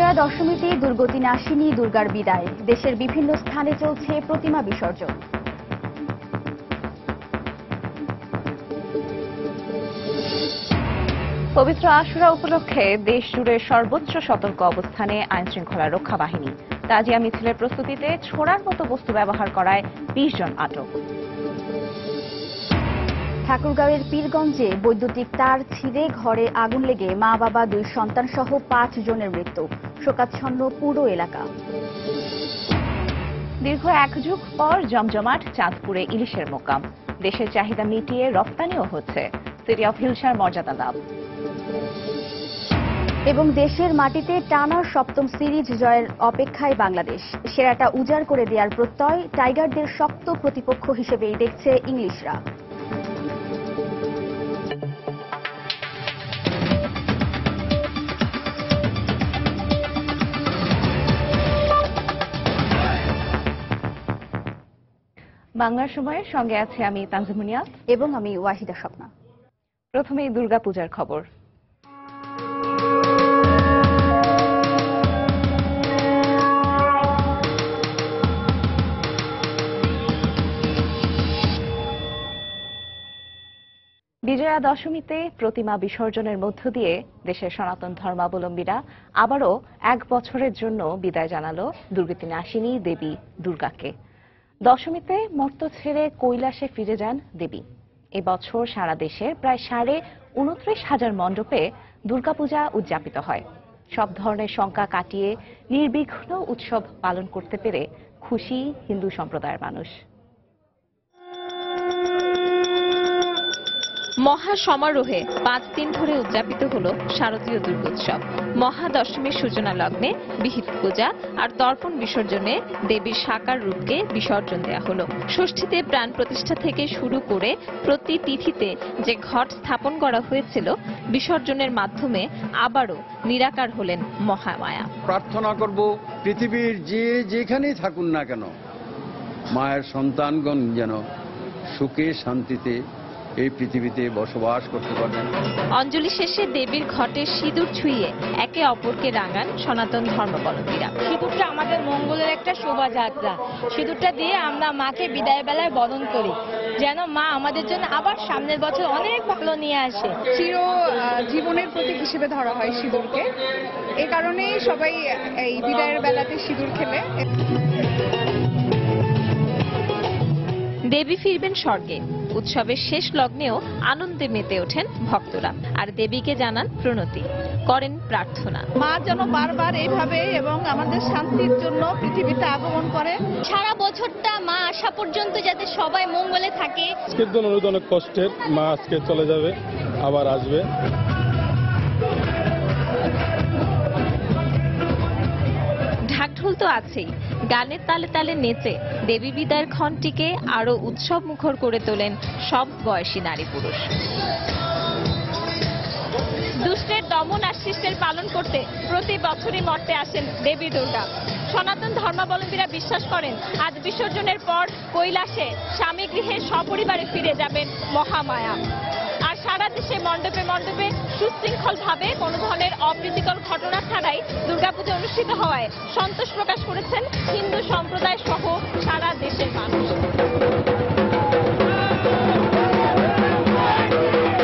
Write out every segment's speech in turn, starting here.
বিজয়া দশমীতে দুর্গতি নাশিনী দুর্গার বিদায়, দেশের বিভিন্ন স্থানে চলছে প্রতিমা বিসর্জন। পবিত্র আশুরা উপলক্ষে দেশ জুড়ে সর্বোচ্চ সতর্ক অবস্থানে আইনশৃঙ্খলা রক্ষা বাহিনী। তাজিয়া মিছিলের প্রস্তুতিতে ছোড়ার মতো বস্তু ব্যবহার করায় 20 জন আটক। ঠাকুরগাঁওয়ের পীরগঞ্জে বৈদ্যুতিক তার ছিঁড়ে ঘরে আগুন লেগে মা বাবা 2 সন্তান সহ 5 জনের মৃত্যু, শোকাচ্ছন্ন পুরো এলাকা। দীর্ঘ 1 যুগ পর জমজমাট চাঁদপুরে ইলিশের মোকাম, দেশের চাহিদা মিটিয়ে রপ্তানিও হচ্ছে, সিটি অফ হিলসার মর্যাদা লাভ। এবং দেশের মাটিতে টানা 7ম সিরিজ জয়ের অপেক্ষায় বাংলাদেশ, সেরাটা উজাড় করে দেওয়ার প্রত্যয়, টাইগারদের শক্ত প্রতিপক্ষ হিসেবেই দেখছে ইংলিশরা। বাংলার সময়ের সঙ্গে আছে আমি তানজিমুনিয়া এবং আমি ওয়াহিদা স্বপ্না। প্রথমেই দুর্গাপূজার খবর। বিজয়া দশমীতে প্রতিমা বিসর্জনের মধ্য দিয়ে দেশের সনাতন ধর্মাবলম্বীরা আবারও 1 বছরের জন্য বিদায় জানালো দুর্গতি নাশিনী দেবী দুর্গাকে। দশমীতে মর্ত ছেড়ে কৈলাসে ফিরে যান দেবী। এবছর সারা দেশের প্রায় 29,500 মণ্ডপে দুর্গাপূজা উদযাপিত হয়। সব ধরনের শঙ্কা কাটিয়ে নির্বিঘ্ন উৎসব পালন করতে পেরে খুশি হিন্দু সম্প্রদায়ের মানুষ। মহা সমারোহে 5 দিন ধরে উদযাপিত হল শারদীয় দুর্গোৎসব। মহাদশমীর সূচনা লগ্নে বিহিত পূজা আর দর্পণ বিসর্জনে দেবীর সাকার রূপকে বিসর্জন দেওয়া হলো। ষষ্ঠীতে প্রাণ প্রতিষ্ঠা থেকে শুরু করে প্রতি তিথিতে যে ঘট স্থাপন করা হয়েছিল, বিসর্জনের মাধ্যমে আবারও নিরাকার হলেন মহামায়া। প্রার্থনা করব পৃথিবীর যেখানেই থাকুন না কেন, মায়ের সন্তানগণ যেন সুখে শান্তিতে এই পৃথিবীতে বসবাস করতে পারবেন। অঞ্জলি শেষে দেবীর ঘটে সিঁদুর ছুঁয়ে একে অপরকে রাঙান সনাতন ধর্মাবলম্বীরা। সিঁদুরটা আমাদের মঙ্গলের একটা শোভাযাত্রা। সিঁদুরটা দিয়ে আমরা মাকে বিদায় বেলায় বরণ করি, যেন মা আমাদের জন্য আবার সামনের বছর অনেক ভালো নিয়ে আসে। চির জীবনের প্রতীক হিসেবে ধরা হয় সিঁদুরকে, এই কারণেই সবাই এই বিদায়ের বেলাতে সিঁদুর খেলে। দেবী ফিরবেন স্বর্গে, উৎসবের শেষ লগ্নেও আনন্দে মেতে ওঠেন ভক্তরা, আর দেবীকে জানান প্রণতি, করেন প্রার্থনা। মা যেন বারবার এইভাবে এবং আমাদের শান্তির জন্য পৃথিবীতে আগমন করে। সারা বছরটা মা আসা পর্যন্ত যাতে সবাই মঙ্গলে থাকে। আজকের দিন অনেক কষ্টের, মা আজকে চলে যাবে, আবার আসবে। ঢাকঢোল তো আছেই, গানের তালে তালে নেচে দেবী বিদায়ের ক্ষণটিকে আরো উৎসব মুখর করে তোলেন সব বয়সী নারী পুরুষ। দুষ্টের দমন আর শিষ্টের পালন করতে প্রতি বছরই মর্তে আসেন দেবী দুর্গা। সনাতন ধর্মাবলম্বীরা বিশ্বাস করেন আজ বিসর্জনের পর কৈলাসে স্বামী গৃহে সপরিবারে ফিরে যাবেন মহামায়া। আর সারা দেশে মণ্ডপে মণ্ডপে সুশৃঙ্খল ভাবে কোনো ধরনের অপ্রীতিকর ঘটনা ছাড়াই দুর্গাপূজা অনুষ্ঠিত হওয়ায় সন্তোষ প্রকাশ করেছেন হিন্দু সম্প্রদায় সহ সারা দেশের মানুষ।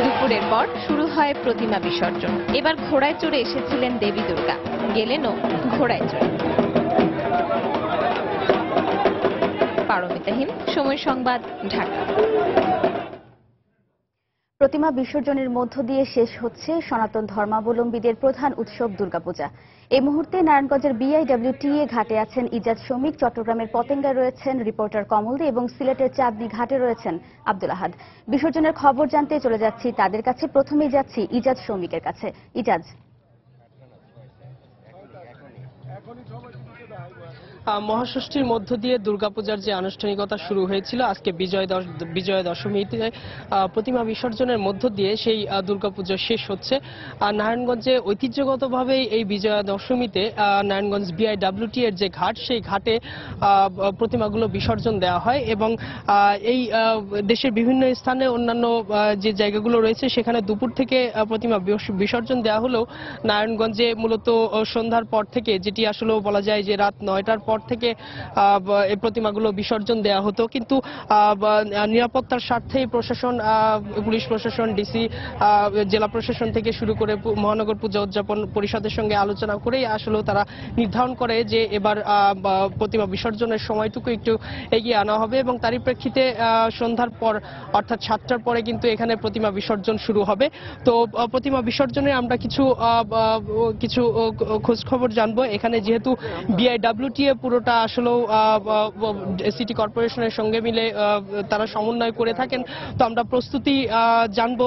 দুপুরের পর শুরু হয় প্রতিমা বিসর্জন। এবার ঘোড়ায় চড়ে এসেছিলেন দেবী দুর্গা, গেলেনও ঘোড়ায় চড়ে। পারমিতাহীন, সময় সংবাদ, ঢাকা। প্রতিমা বিসর্জনের মধ্য দিয়ে শেষ হচ্ছে সনাতন ধর্মাবলম্বীদের প্রধান উৎসব দুর্গাপূজা। এই মুহূর্তে নারায়ণগঞ্জের BIWTA ঘাটে আছেন ইজাজ শমিক, চট্টগ্রামের পতেঙ্গায় রয়েছেন রিপোর্টার কমল দে এবং সিলেটের চাঁদনী ঘাটে রয়েছেন আব্দুল আহাদ। বিসর্জনের খবর জানতে চলে যাচ্ছি তাদের কাছে। প্রথমেই যাচ্ছি ইজাজ শমিকের কাছে। ইজাজ, মহাষষ্ঠীর মধ্য দিয়ে দুর্গাপূজার যে আনুষ্ঠানিকতা শুরু হয়েছিল, আজকে বিজয়া দশমীতে প্রতিমা বিসর্জনের মধ্য দিয়ে সেই দুর্গাপূজা শেষ হচ্ছে। নারায়ণগঞ্জে ঐতিহ্যগতভাবে এই বিজয়া দশমীতে নারায়ণগঞ্জ বিআইডব্লিউটি এর যে ঘাট, সেই ঘাটে প্রতিমাগুলো বিসর্জন দেওয়া হয় এবং এই দেশের বিভিন্ন স্থানে অন্যান্য যে জায়গাগুলো রয়েছে সেখানে দুপুর থেকে প্রতিমা বিসর্জন দেওয়া হলেও নারায়ণগঞ্জে মূলত সন্ধ্যার পর থেকে, যেটি আসলে বলা যায় যে রাত 9টার পর থেকে এই প্রতিমাগুলো বিসর্জন দেওয়া হতো, কিন্তু নিরাপত্তার স্বার্থে প্রশাসন, পুলিশ প্রশাসন, ডিসি, জেলা প্রশাসন থেকে শুরু করে মহানগর পূজা উদযাপন পরিষদের সঙ্গে আলোচনা করেই আসলে তারা নির্ধারণ করে যে এবার প্রতিমা বিসর্জনের সময়টুকু একটু এগিয়ে আনা হবে এবং তারই প্রেক্ষিতে সন্ধ্যার পর অর্থাৎ 7টার পরে কিন্তু এখানে প্রতিমা বিসর্জন শুরু হবে। তো প্রতিমা বিসর্জনে আমরা কিছু খোঁজ খবর জানবো। এখানে যেহেতু বিআইডব্লিউটিএ পুরোটা আসলেও সিটি কর্পোরেশনের সঙ্গে মিলে তারা সমন্বয় করে থাকেন, তো আমরা প্রস্তুতি জানবো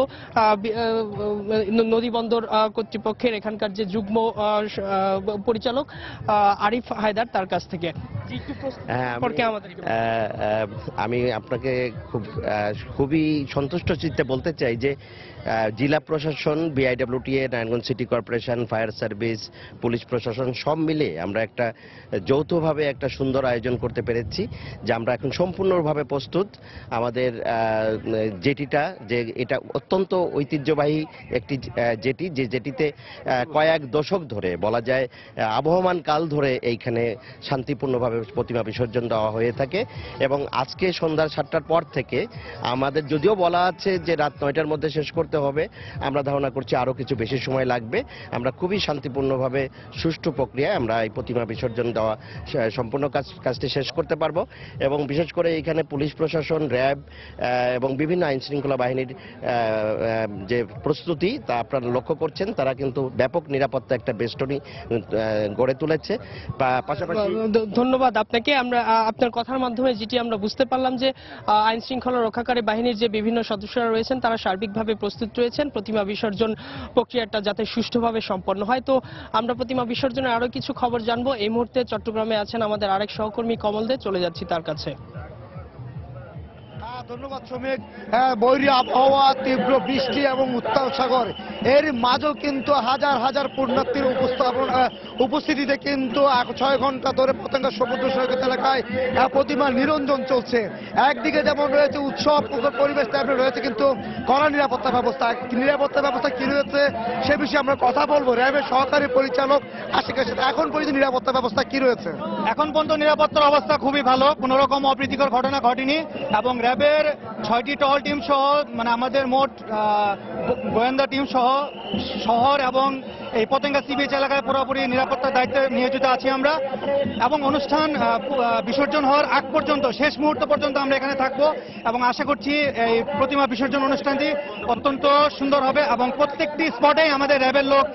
নদীবন্দর কর্তৃপক্ষের এখানকার যে যুগ্ম পরিচালক আরিফ হায়দার, তার কাছ থেকে। আমি আপনাকে খুবই সন্তুষ্ট চিত্তে বলতে চাই যে জেলা প্রশাসন, BIWTA, Narayanganj city corporation, fire service, police প্রশাসন সব মিলে আমরা একটা যৌথভাবে একটা সুন্দর আয়োজন করতে পেরেছি, যে আমরা এখন সম্পূর্ণভাবে প্রস্তুত। আমাদের জেটিটা, যে এটা অত্যন্ত ঐতিহ্যবাহী একটি জেটি, যে জেটিতে কয়েক দশক ধরে বলা যায় আবহমান কাল ধরে এইখানে শান্তিপূর্ণভাবে প্রতিমা বিসর্জন দেওয়া হয়ে থাকে এবং আজকে সন্ধ্যা 7টার পর থেকে আমাদের যদিও বলা আছে যে রাত 9টার মধ্যে শেষ করতে হবে, আমরা ধারণা করছি আরো কিছু বেশি সময় লাগবে। আমরা খুবই শান্তিপূর্ণভাবে সুষ্ঠু প্রক্রিয়ায় আমরা এই প্রতিমা বিসর্জন দেওয়া সম্পূর্ণ কাজটি শেষ করতে পারবো এবং বিশেষ করে এখানে পুলিশ প্রশাসন, র্যাব এবং বিভিন্ন আইন শৃঙ্খলা বাহিনীর যে প্রস্তুতি তা আপনারা লক্ষ্য করছেন, তারা কিন্তু ব্যাপক নিরাপত্তা একটা বেষ্টনী গড়ে তুলেছে। পাশাপাশি ধন্যবাদ আপনাকে। আমরা আপনার কথার মাধ্যমে যেটি আমরা বুঝতে পারলাম যে আইন শৃঙ্খলা রক্ষাকারী বাহিনীর যে বিভিন্ন সদস্যরা রয়েছেন তারা সার্বিকভাবে প্রস্তুত রয়েছেন প্রতিমা বিসর্জন প্রক্রিয়াটা যাতে সুষ্ঠুভাবে সম্পন্ন হয়। তো আমরা প্রতিমা বিসর্জনের আরো কিছু খবর জানবো। এই মুহূর্তে চট্টগ্রামে আছেন আমাদের আরেক সহকর্মী কমল দে, চলে যাচ্ছি তার কাছে। ধন্যবাদ শ্রমিক। বৈরী আবহাওয়া, তীব্র বৃষ্টি এবং উত্তাল সাগর, এর মাঝেও কিন্তু হাজার হাজার পুণ্যার্থীর উপস্থিতিতে কিন্তু 6 ঘন্টা ধরে পতেঙ্গা সমুদ্র সৈকত এলাকায় প্রতিমা নিরঞ্জন চলছে। একদিকে যেমন রয়েছে উৎসব পরিবেশ, তেমনি রয়েছে কিন্তু কড়া নিরাপত্তা ব্যবস্থা। নিরাপত্তা ব্যবস্থা কি রয়েছে সে বিষয়ে আমরা কথা বলবো র্যাবের সহকারী পরিচালক আশিকের সাথে। এখন পর্যন্ত নিরাপত্তা ব্যবস্থা কি রয়েছে? এখন পর্যন্ত নিরাপত্তার অবস্থা খুবই ভালো, কোন রকম অপ্রীতিকর ঘটনা ঘটেনি এবং র্যাবের 6টি টহল টিম সহ, মানে আমাদের মোট গোয়েন্দা টিম সহ শহর এবং এই পতেঙ্গা সি বিচ এলাকায় পুরোপুরি নিরাপত্তার দায়িত্বে নিয়োজিত আছি আমরা এবং অনুষ্ঠান বিসর্জন হওয়ার আগ পর্যন্ত, শেষ মুহূর্ত পর্যন্ত আমরা এখানে থাকবো এবং আশা করছি এই প্রতিমা বিসর্জন অনুষ্ঠানটি অত্যন্ত সুন্দর হবে এবং প্রত্যেকটি স্পটেই আমাদের র্যাবের লোক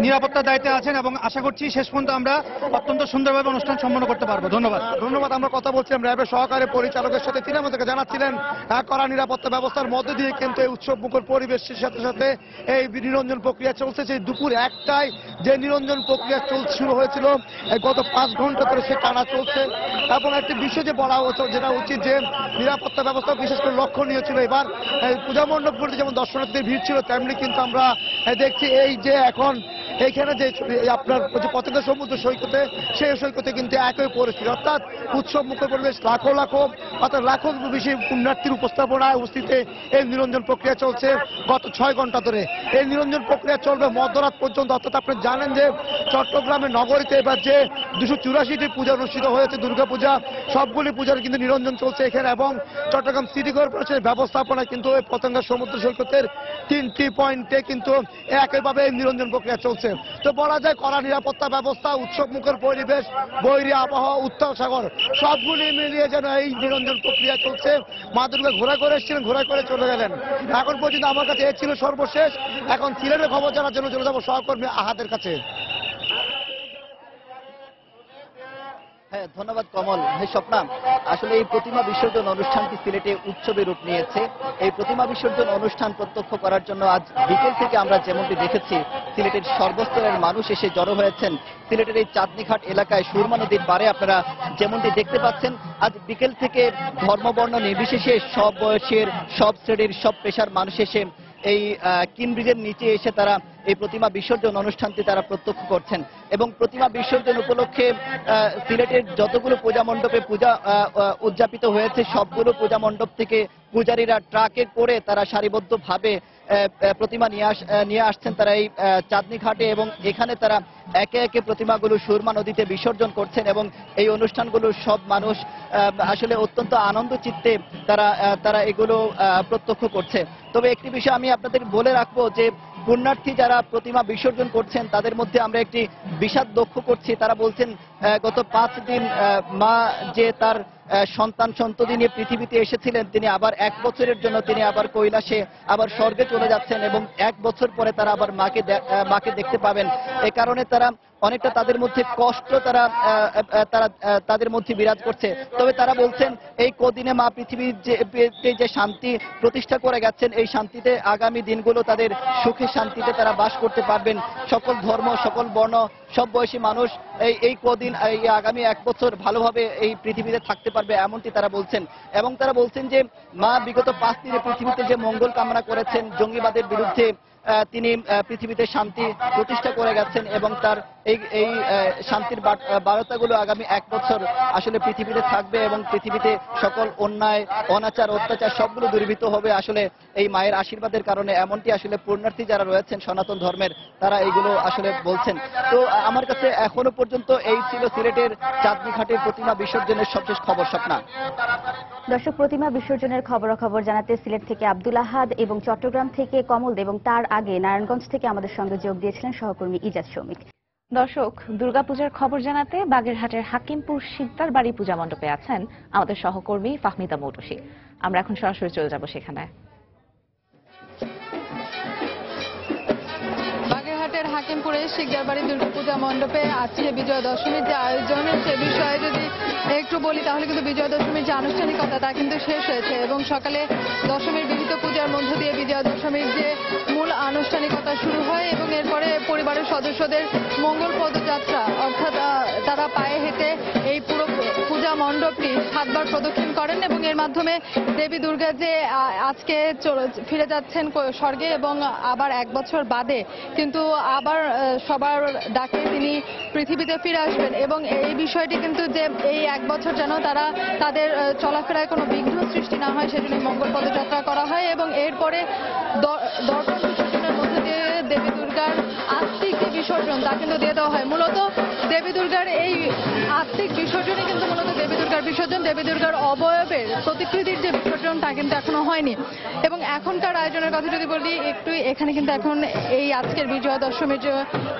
নিরাপত্তার দায়িত্বে আছেন এবং আশা করছি শেষ পর্যন্ত আমরা অত্যন্ত সুন্দরভাবে অনুষ্ঠান সম্পন্ন করতে পারবো। ধন্যবাদ। ধন্যবাদ। আমরা কথা বলছিলাম র্যাবের সহকারী পরিচালকের সাথে, তিনি আমাদেরকে জানাচ্ছিলেন কড়া নিরাপত্তা ব্যবস্থার মধ্যে দিয়ে কিন্তু এই উৎসব মুখর পরিবেশের সাথে সাথে এই নিরঞ্জন প্রক্রিয়া চলছে। সেই দুপুর 1টায় যে নিরঞ্জন প্রক্রিয়া শুরু হয়েছিল গত 5 ঘন্টা ধরে সে টানা চলছে এবং একটি বিষয় যে বলা হচ্ছে, যেটা উচিত যে নিরাপত্তা ব্যবস্থা বিশেষ করে লক্ষণীয় ছিল। এবার পূজা মণ্ডপগুলিতে যেমন দর্শনার্থীদের ভিড় ছিল, তেমনি কিন্তু আমরা দেখছি এই যে এখন এইখানে যে আপনার পতেঙ্গা সমুদ্র সৈকতে, সেই সৈকতে কিন্তু একই পরিস্থিতি, অর্থাৎ উৎসব মুখর পরিবেশ, লাখো বেশি পুণ্যার্থীর উপস্থিতিতে এই নিরঞ্জন প্রক্রিয়া চলছে গত 6 ঘন্টা ধরে। এই নিরঞ্জন প্রক্রিয়া চলবে মধ্যরাত পর্যন্ত। অর্থাৎ আপনি জানেন যে চট্টগ্রামের নগরীতে এবার যে 284টি পূজা অনুষ্ঠিত হয়েছে, দুর্গাপূজা, সবগুলি পূজার কিন্তু নিরঞ্জন চলছে এখানে এবং চট্টগ্রাম সিটি কর্পোরেশনের ব্যবস্থাপনায় কিন্তু এই পতেঙ্গা সমুদ্র সৈকতের 3টি পয়েন্টে কিন্তু একইভাবে এই নিরঞ্জন প্রক্রিয়া চলছে। তো বলা যায় কড়া নিরাপত্তা ব্যবস্থা, উৎসব মুখর পরিবেশ, বৈরী আবহাওয়া, উত্তাল সাগর সবগুলি মিলিয়ে যেন এই নিরঞ্জন প্রক্রিয়া চলছে। মা দুর্গা ঘোরা করে এসেছিলেন, ঘোরা করে চলে গেলেন। এখন পর্যন্ত আমার কাছে এ ছিল সর্বশেষ। এখন সিলেটের খবর জানার জন্য চলে যাবো সহকর্মী আহাদের কাছে। হ্যাঁ, ধন্যবাদ কমল। স্বপ্না, আসলে এই প্রতিমা বিসর্জন অনুষ্ঠানটি সিলেটে উৎসবে রূপ নিয়েছে। এই প্রতিমা বিসর্জন অনুষ্ঠান প্রত্যক্ষ করার জন্য আজ বিকেল থেকে আমরা যেমনটি দেখেছি সিলেটের সর্বস্তরের মানুষ এসে জড়ো হয়েছেন সিলেটের এই চাঁদনীঘাট এলাকায় সুরমা নদীর পাড়ে। আপনারা যেমনটি দেখতে পাচ্ছেন আজ বিকেল থেকে ধর্মবর্ণ নির্বিশেষে সব বয়সের, সব শ্রেণীর, সব পেশার মানুষ এসে এই কিনব্রিজের নিচে এসে তারা এই প্রতিমা বিসর্জন অনুষ্ঠানটি তারা প্রত্যক্ষ করছেন। এবং প্রতিমা বিসর্জন উপলক্ষে সিলেটের যতগুলো পূজা মণ্ডপে পূজা উদযাপিত হয়েছে সবগুলো পূজা মণ্ডপ থেকে পূজারীরা ট্রাকে করে তারা সারিবদ্ধভাবে প্রতিমা নিয়ে আসছেন তারা এই চাঁদনী ঘাটে, এবং এখানে তারা একে একে প্রতিমাগুলো সুরমা নদীতে বিসর্জন করছেন। এবং এই অনুষ্ঠানগুলো সব মানুষ আসলে অত্যন্ত আনন্দ চিত্তে তারা এগুলো প্রত্যক্ষ করছে। তবে একটি বিষয় আমি আপনাদের বলে রাখবো যে পুণ্যার্থী যারা প্রতিমা বিসর্জন করছেন তাদের মধ্যে আমরা একটি বিষাদ লক্ষ্য করছি। তারা বলছেন গত 5 দিন মা যে তার সন্তান সন্ততি নিয়ে পৃথিবীতে এসেছিলেন তিনি আবার 1 বছরের জন্য তিনি আবার কৈলাসে আবার স্বর্গে চলে যাচ্ছেন এবং 1 বছর পরে তারা আবার মাকে দেখতে পাবেন। এ কারণে তারা অনেকটা তাদের মধ্যে কষ্ট তাদের মধ্যে বিরাজ করছে। তবে তারা বলছেন এই কদিনে মা পৃথিবীর যে শান্তি প্রতিষ্ঠা করে গেছেন এই শান্তিতে আগামী দিনগুলো তাদের সুখে শান্তিতে তারা বাস করতে পারবেন। সকল ধর্ম, সকল বর্ণ, সব বয়সী মানুষ এই কদিন এই আগামী 1 বছর ভালোভাবে এই পৃথিবীতে থাকতে পারবে এমনটি তারা বলছেন। এবং তারা বলছেন যে মা বিগত 5 দিনে পৃথিবীতে যে মঙ্গল কামনা করেছেন, জঙ্গিবাদের বিরুদ্ধে তিনি পৃথিবীতে শান্তি প্রতিষ্ঠা করে গেছেন এবং তার এই শান্তির বার্তাগুলো আগামী 1 বছর আসলে পৃথিবীতে থাকবে এবং পৃথিবীতে সকল অন্যায়, অনাচার, অত্যাচার সবগুলো দূরীভূত হবে আসলে এই মায়ের আশীর্বাদের কারণে। এমনটি আসলে পুণ্যার্থী যারা রয়েছেন সনাতন ধর্মের তারা এইগুলো আসলে বলছেন। তো আমার কাছে এখনো পর্যন্ত এই ছিল সিলেটের চাঁদনী ঘাটের প্রতিমা বিসর্জনের সবশেষ খবর। স্বপ্না। দর্শক, প্রতিমা বিসর্জনের খবরাখবর জানাতে সিলেট থেকে আব্দুল আহাদ এবং চট্টগ্রাম থেকে কমল এবং তার আগে নারায়ণগঞ্জ থেকে আমাদের সঙ্গে যোগ দিয়েছিলেন সহকর্মী ইজাজ শৌমিক। দর্শক, দুর্গাপূজার খবর জানাতে বাগেরহাটের হাকিমপুর শিকদার বাড়ি পূজা মণ্ডপে আছেন আমাদের সহকর্মী ফাহমিদা মৌটুসী। আমরা এখন সরাসরি চলে যাব সেখানে। বাগেরহাটের হাকিমপুরের শিকদার বাড়ি দুর্গাপূজা মণ্ডপে আজকে বিজয়া দশমীর যে আয়োজন সে বিষয়ে যদি একটু বলি তাহলে কিন্তু বিজয়া দশমীর যে আনুষ্ঠানিকতা তা কিন্তু শেষ হয়েছে এবং সকালে দশমীর বিহিত পূজার মধ্য দিয়ে বিজয়া দশমীর যে মূল আনুষ্ঠানিকতা শুরু হয় এবং এরপরে পরিবারের সদস্যদের মঙ্গল পদযাত্রা, অর্থাৎ তারা পায়ে হেঁটে এই পুরো পূজা মণ্ডপটি 7 বার প্রদক্ষিণ করেন এবং এর মাধ্যমে দেবী দুর্গা যে আজকে ফিরে যাচ্ছেন স্বর্গে এবং আবার 1 বছর বাদে কিন্তু আবার সবার ডাকে তিনি পৃথিবীতে ফিরে আসবেন এবং এই বিষয়টি কিন্তু যে এই 1 বছর যেন তাদের চলাফেরায় কোনো বিঘ্ন সৃষ্টি না হয় সেজন্য মঙ্গল পদযাত্রা করা হয় এবং এরপরে দর্পণ বিসর্জনের মধ্যে দিয়ে দেবী দুর্গার আত্মিক যে বিসর্জন তা কিন্তু দিয়ে দেওয়া হয়। মূলত দেবী দুর্গার এই আত্মিক বিসর্জনই কিন্তু মূলত দেবী দুর্গার বিসর্জন। দেবী দুর্গার অবয়বের প্রতিকৃতির যে বিসর্জন তা কিন্তু এখনো হয়নি এবং এখনকার আয়োজনের কথা যদি বলি একটু, এখানে কিন্তু এখন এই আজকের বিজয়া দশমীর যে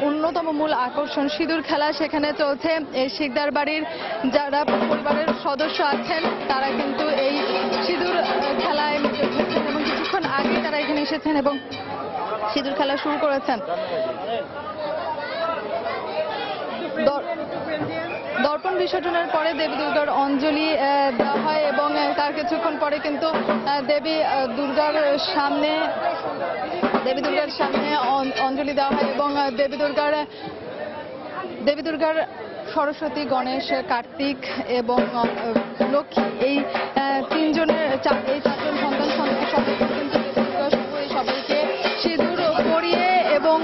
অন্যতম মূল আকর্ষণ সিঁদুর খেলা সেখানে চলছে। এই শিকদার বাড়ির যারা পরিবারের সদস্য আছেন তারা কিন্তু এই সিঁদুর খেলায় মেতে উঠেছেন এবং কিছুক্ষণ আগে তারা এখানে এসেছেন এবং সিঁদুর খেলা শুরু করেছেন। দর্পণ বিসর্জনের পরে দেবী দুর্গার অঞ্জলি দেওয়া হয় এবং তার কিছুক্ষণ পরে কিন্তু দেবী দুর্গার সামনে অঞ্জলি দেওয়া হয় এবং দেবী দুর্গার সরস্বতী, গণেশ, কার্তিক এবং লক্ষ্মী এই 3 জনের 4জন সন্তান কিন্তু সবাইকে সিঁদুর পরিয়ে এবং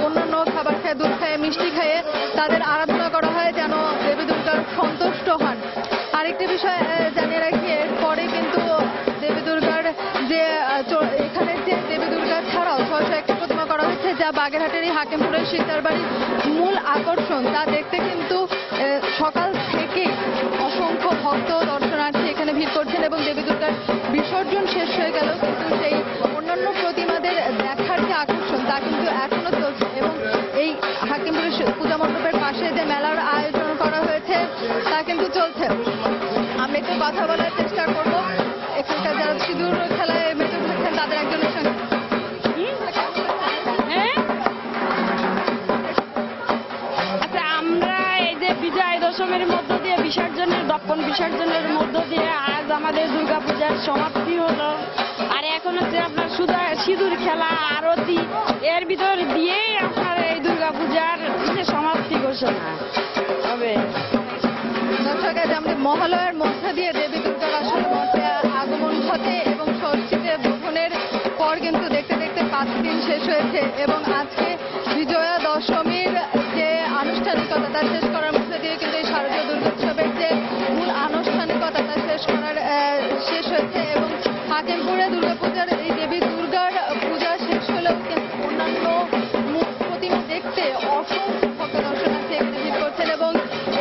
অন্যান্য খাবার খেয়ে, দুধ খেয়ে, মিষ্টি খেয়ে তাদের আরাধনা করা হয় যেন দেবী দুর্গার সন্তুষ্ট হন। আরেকটি বিষয় জানিয়ে রাখি, এরপরে কিন্তু দেবী দুর্গার যে এখানে যে দেবী দুর্গা ছাড়াও 601টি প্রতিমা করা হয়েছে যা বাগেরহাটের এই হাকিমপুরের শিকদার বাড়ির মূল আকর্ষণ। তা দেখতে কিন্তু সকাল থেকে অসংখ্য ভক্ত দর্শনার্থী এখানে ভিড় করছেন এবং দেবী দুর্গার বিসর্জন শেষ হয়ে গেল কিন্তু সেই অন্যান্য প্রতিমাদের দেখার যে আকর্ষণ তা কিন্তু এখনো চলছে এবং এই হাকিমপুরের পূজা মণ্ডপের পাশে যে মেলার আয়োজন করা হয়েছে তা কিন্তু চলছে। আমরা একটু কথা বলার চেষ্টা করবো এখানকার যারা সিঁদুর খেলায় মেতে উঠেছেন তাদের একজনের সঙ্গে। আচ্ছা, আমরা এই যে বিজয়া দশমীর মধ্য দিয়ে দর্পণ বিসর্জনের মধ্য দিয়ে আজ আমাদের দুর্গাপূজার সমাপ্তি হলো। আর এখন হচ্ছে আপনার সিঁদুর খেলা, আরতি, এর ভিতর দিয়েই আপনার এই দুর্গাপূজার সমাপ্তি ঘোষণা হবে। দর্শক, আমাদের মহালয়ার মধ্যে দিয়ে দেবী দুর্গার আসলে মঠে আগমন ঘটে এবং ষষ্ঠীতে বোধনের পর কিন্তু দেখতে দেখতে 5 দিন শেষ হয়েছে এবং আজকে বিজয়া দশমীর যে আনুষ্ঠানিকতা তা শেষ করার মধ্যে দিয়ে কিন্তু এই শারদীয় দুর্গোৎসবের যে মূল আনুষ্ঠানিকতা তা শেষ হয়েছে এবং হাকিমপুরে দুর্গাপূজার এই দেবী দুর্গার পূজা শেষ হলেও কিন্তু অন্যান্য প্রতিমা দেখতে অসংখ্য ভক্ত দর্শনার্থী এখানে ভিড় করছেন এবং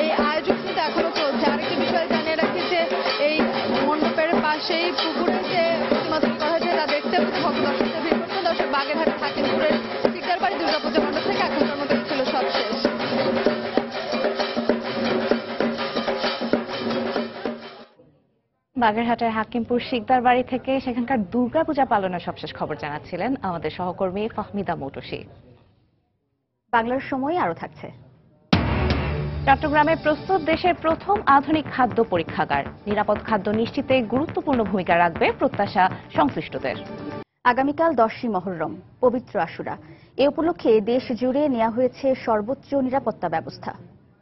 এই আয়োজন কিন্তু এখনো চলছে। আরেকটি বিষয় জানিয়ে রাখি যে এই মণ্ডপের পাশেই পুকুরে যে প্রতিমা তৈরি করা হয়েছে তা দেখতে ভক্ত দর্শকদের ভিড় করছেন। দর্শক, বাগেরহাটের হাকিমপুরের শিকদারবাড়ি দুর্গাপূজা মণ্ডপ থেকে এখনকার মতো ছিল সব শেষ। বাগেরহাটের হাকিমপুর শিকদার বাড়ি থেকে সেখানকার দুর্গাপূজা পালনের সবশেষ খবর জানাচ্ছিলেন আমাদের সহকর্মী ফাহমিদা মৌটুসী। বাংলার সময় আরো থাকছে। চট্টগ্রামে প্রস্তুত দেশের প্রথম আধুনিক খাদ্য পরীক্ষাগার, নিরাপদ খাদ্য নিশ্চিতে গুরুত্বপূর্ণ ভূমিকা রাখবে প্রত্যাশা সংশ্লিষ্টদের। আগামীকাল 10ই মহররম, পবিত্র আশুরা। এ উপলক্ষে দেশ জুড়ে নেওয়া হয়েছে সর্বোচ্চ নিরাপত্তা ব্যবস্থা।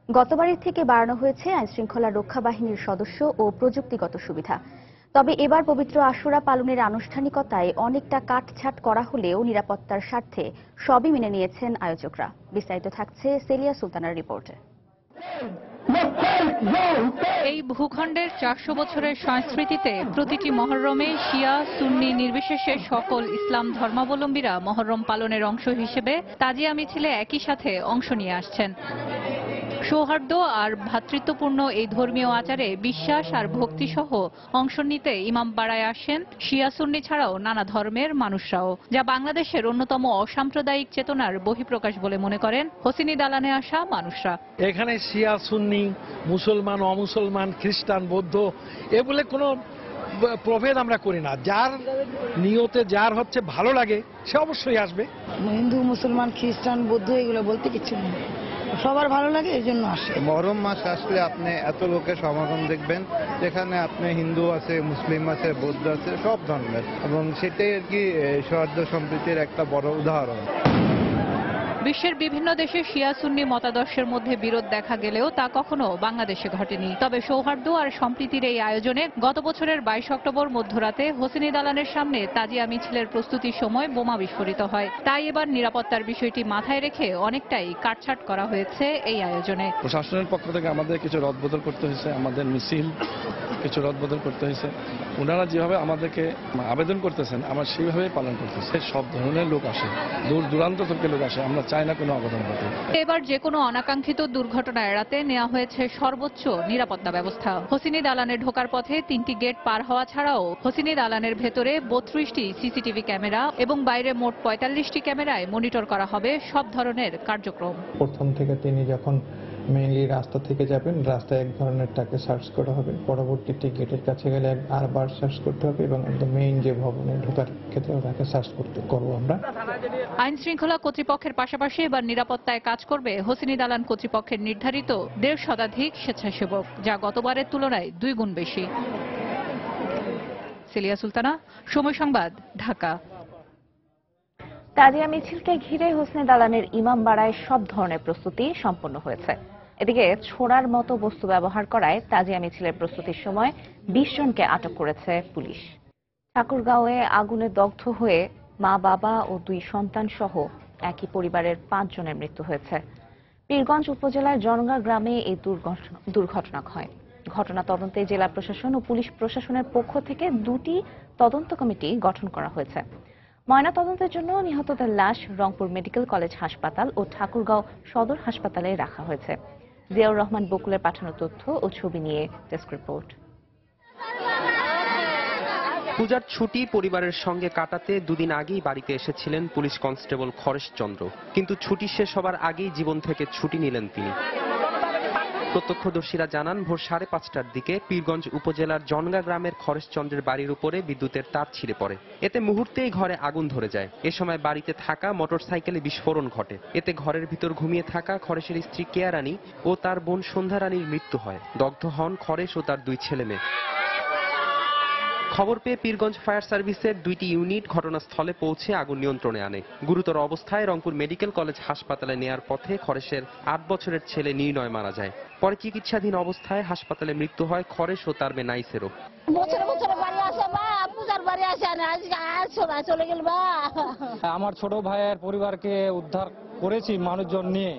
গতবারের থেকে বাড়ানো হয়েছে আইনশৃঙ্খলা রক্ষা বাহিনীর সদস্য ও প্রযুক্তিগত সুবিধা। তবে এবার পবিত্র আশুরা পালনের আনুষ্ঠানিকতায় অনেকটা কাটছাট করা হলেও নিরাপত্তার স্বার্থে সবই মেনে নিয়েছেন আয়োজকরা। বিস্তারিত থাকছে সেলিয়া সুলতানার রিপোর্টে। এই ভূখণ্ডের 400 বছরের সংস্কৃতিতে প্রতিটি মহরমে শিয়া সুন্নি নির্বিশেষে সকল ইসলাম ধর্মাবলম্বীরা মহরম পালনের অংশ হিসেবে তাজিয়া মিছিলে একই সাথে অংশ নিয়ে আসছেন। সৌহার্দ্য আর ভ্রাতৃত্বপূর্ণ এই ধর্মীয় আচারে বিশ্বাস আর ভক্তি সহ অংশ নিতে ইমামবাড়ায় আসেন শিয়া সুন্নি ছাড়াও নানা ধর্মের মানুষরাও, যা বাংলাদেশের অন্যতম অসাম্প্রদায়িক চেতনার বহিঃপ্রকাশ বলে মনে করেন হোসেনি দালানে আসা মানুষরা। এখানে শিয়া সুন্নি, মুসলমান, অমুসলমান, খ্রিস্টান, বৌদ্ধ এ বলে কোনো প্রভেদ আমরা করি না। যার নিয়তে যার হচ্ছে ভালো লাগে সে অবশ্যই আসবে। হিন্দু, মুসলমান, খ্রিস্টান, বৌদ্ধ এগুলো বলতে কিছু নেই, সবার ভালো লাগে এই জন্য আসে। মহরম মাস আসলে আপনি এত লোকের সমাগম দেখবেন, যেখানে আপনি হিন্দু আছে, মুসলিম আছে, বৌদ্ধ আছে, সব ধর্মের, এবং সেটাই আর কি সৌহার্দ্য সম্প্রীতির একটা বড় উদাহরণ। বিশ্বের বিভিন্ন দেশে শিয়া সুন্নি মতাদর্শের মধ্যে বিরোধ দেখা গেলেও তা কখনো বাংলাদেশে ঘটেনি। তবে সৌহার্দ্য আর সম্প্রীতির এই আয়োজনে গত বছরের 22 অক্টোবর মধ্যরাতে হোসেনি দালানের সামনে তাজিয়া মিছিলের প্রস্তুতির সময় বোমা বিস্ফোরিত হয়। তাই এবার নিরাপত্তার বিষয়টি মাথায় রেখে অনেকটাই কাটছাট করা হয়েছে এই আয়োজনে। প্রশাসনের পক্ষ থেকে আমাদের কিছু রদবদল করতে হয়েছে, আমাদের মিছিল কিছু রদবদল করতে হয়েছে। ওনারা যেভাবে আমাদেরকে আবেদন করতেছেন আমরা সেইভাবেই পালন করতেছি। সব ধরনের লোক আসে, দূর দূরান্ত থেকে লোক আসে, আমরা চাই না কোনো অঘটন ঘটে। এবার যে কোনো অনাকাঙ্ক্ষিত দুর্ঘটনা এড়াতে নেওয়া হয়েছে সর্বোচ্চ নিরাপত্তা ব্যবস্থা। হোসেনি দালানে ঢোকার পথে 3টি গেট পার হওয়া ছাড়াও হোসেনি দালানের ভেতরে 32টি সিসিটিভি ক্যামেরা এবং বাইরে মোট 45টি ক্যামেরায় মনিটর করা হবে সব ধরনের কার্যক্রম। প্রথম থেকে তিনি যখন মেইনলি রাস্তা থেকে যাবেন, রাস্তায় এক ধরনের তাকে সার্চ করা হবে, পরবর্তীতে গেটের কাছে গেলে আরবার সার্চ করতে হবে এবং একদম মেইন যে ভবনে ঢোকার ক্ষেত্রে তাকে সার্চ করবো আমরা। আইন শৃঙ্খলা কর্তৃপক্ষের পাশাপাশি এবার নিরাপত্তায় কাজ করবে হোসেনি দালান কর্তৃপক্ষের নির্ধারিত 1.5 শতাধিক স্বেচ্ছাসেবক, যা গতবারের তুলনায় 2 গুণ বেশি। সেলিয়া সুলতানা, সময় সংবাদ, ঢাকা। তাজিয়া মিছিলকে ঘিরে হোসেনি দালানের ইমামবাড়ায় সব ধরনের প্রস্তুতি সম্পন্ন হয়েছে। এদিকে ছোড়ার মতো বস্তু ব্যবহার করায় তাজিয়া মিছিলের প্রস্তুতির সময় 20 জনকে আটক করেছে পুলিশ। ঠাকুরগাঁওয়ে আগুনে দগ্ধ হয়ে মা, বাবা ও 2 সন্তান সহ একই পরিবারের 5 জনের মৃত্যু হয়েছে। পীরগঞ্জ উপজেলার জনগা গ্রামে এই দুর্ঘটনা হয়। ঘটনা তদন্তে জেলা প্রশাসন ও পুলিশ প্রশাসনের পক্ষ থেকে 2টি তদন্ত কমিটি গঠন করা হয়েছে। ময়না তদন্তের জন্য নিহতদের লাশ রংপুর মেডিকেল কলেজ হাসপাতাল ও ঠাকুরগাঁও সদর হাসপাতালে রাখা হয়েছে। জিয়াউর রহমান বকুলের পাঠানো তথ্য ও ছবি নিয়ে ডেস্ক রিপোর্ট। পূজার ছুটি পরিবারের সঙ্গে কাটাতে 2 দিন আগেই বাড়িতে এসেছিলেন পুলিশ কনস্টেবল খরেশ চন্দ্র, কিন্তু ছুটি শেষ হবার আগেই জীবন থেকে ছুটি নিলেন তিনি। প্রত্যক্ষদর্শীরা জানান ভোর 5:30টার দিকে পীরগঞ্জ উপজেলার জনগা গ্রামের খরেশচন্দ্রের বাড়ির উপরে বিদ্যুতের তার ছিঁড়ে পড়ে। এতে মুহূর্তেই ঘরে আগুন ধরে যায়। এ সময় বাড়িতে থাকা মোটরসাইকেলে বিস্ফোরণ ঘটে। এতে ঘরের ভিতর ঘুমিয়ে থাকা খরেশের স্ত্রী কেয়া রানী ও তার বোন সন্ধ্যা রানীর মৃত্যু হয়। দগ্ধ হন খরেশ ও তার 2 ছেলে মেয়ে। খবর পেয়ে পীরগঞ্জ ফায়ার সার্ভিসের 2টি ইউনিট ঘটনাস্থলে পৌঁছে আগুন নিয়ন্ত্রণে আনে। গুরুতর অবস্থায় রংপুর মেডিকেল কলেজ হাসপাতালে নেয়ার পথে খরেশের 8 বছরের ছেলে নির্ণয় মারা যায়। পরে চিকিৎসাধীন অবস্থায় হাসপাতালে মৃত্যু হয় খরেশ ও তার মেয়ে নাইসেরও। বছরে বছরে বাড়ি আসে বা পূজার বাড়ি আসে না, আজকে চলে গেল বা। আমার ছোট ভাইয়ের পরিবারকে উদ্ধার করেছি মানুষজন নিয়ে,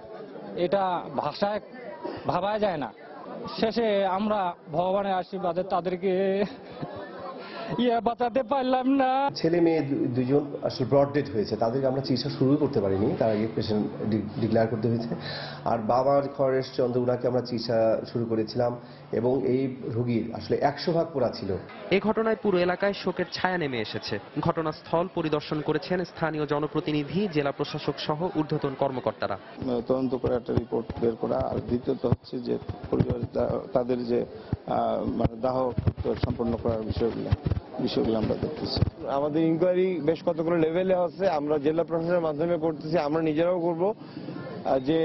এটা ভাষায় ভাবা যায় না। শেষে আমরা ভগবানের আশীর্বাদে তাদেরকে বাঁচাতে পারলাম না। ছেলে মেয়ে দুজন আসলে ব্রড ডেড হয়েছে, তাদেরকে আমরা চিকিৎসা শুরু করতে পারিনি, তার আগে পেশেন্ট ডিক্লেয়ার করতে হয়েছে। আর বাবার খরেশ চন্দ্র উনাকে আমরা চিকিৎসা শুরু করেছিলাম এবং এই রোগীর আসলে 100 ভাগ পোড়া ছিল। এ ঘটনায় পুরো এলাকায় শোকের ছায়া নেমে এসেছে। ঘটনাস্থল পরিদর্শন করেছেন স্থানীয় জনপ্রতিনিধি, জেলা প্রশাসক সহ ঊর্ধ্বতন কর্মকর্তারা। তদন্ত করে একটা রিপোর্ট বের করা, আর দ্বিতীয়ত হচ্ছে যে পরিবার তাদের যে দাহ সম্পন্ন করার বিষয়গুলো আমরা দেখতেছি। আমাদের ইনকোয়ারি বেশ কতগুলো লেভেলে হচ্ছে, আমরা জেলা প্রশাসনের মাধ্যমে করতেছি, আমরা নিজেরাও করব যে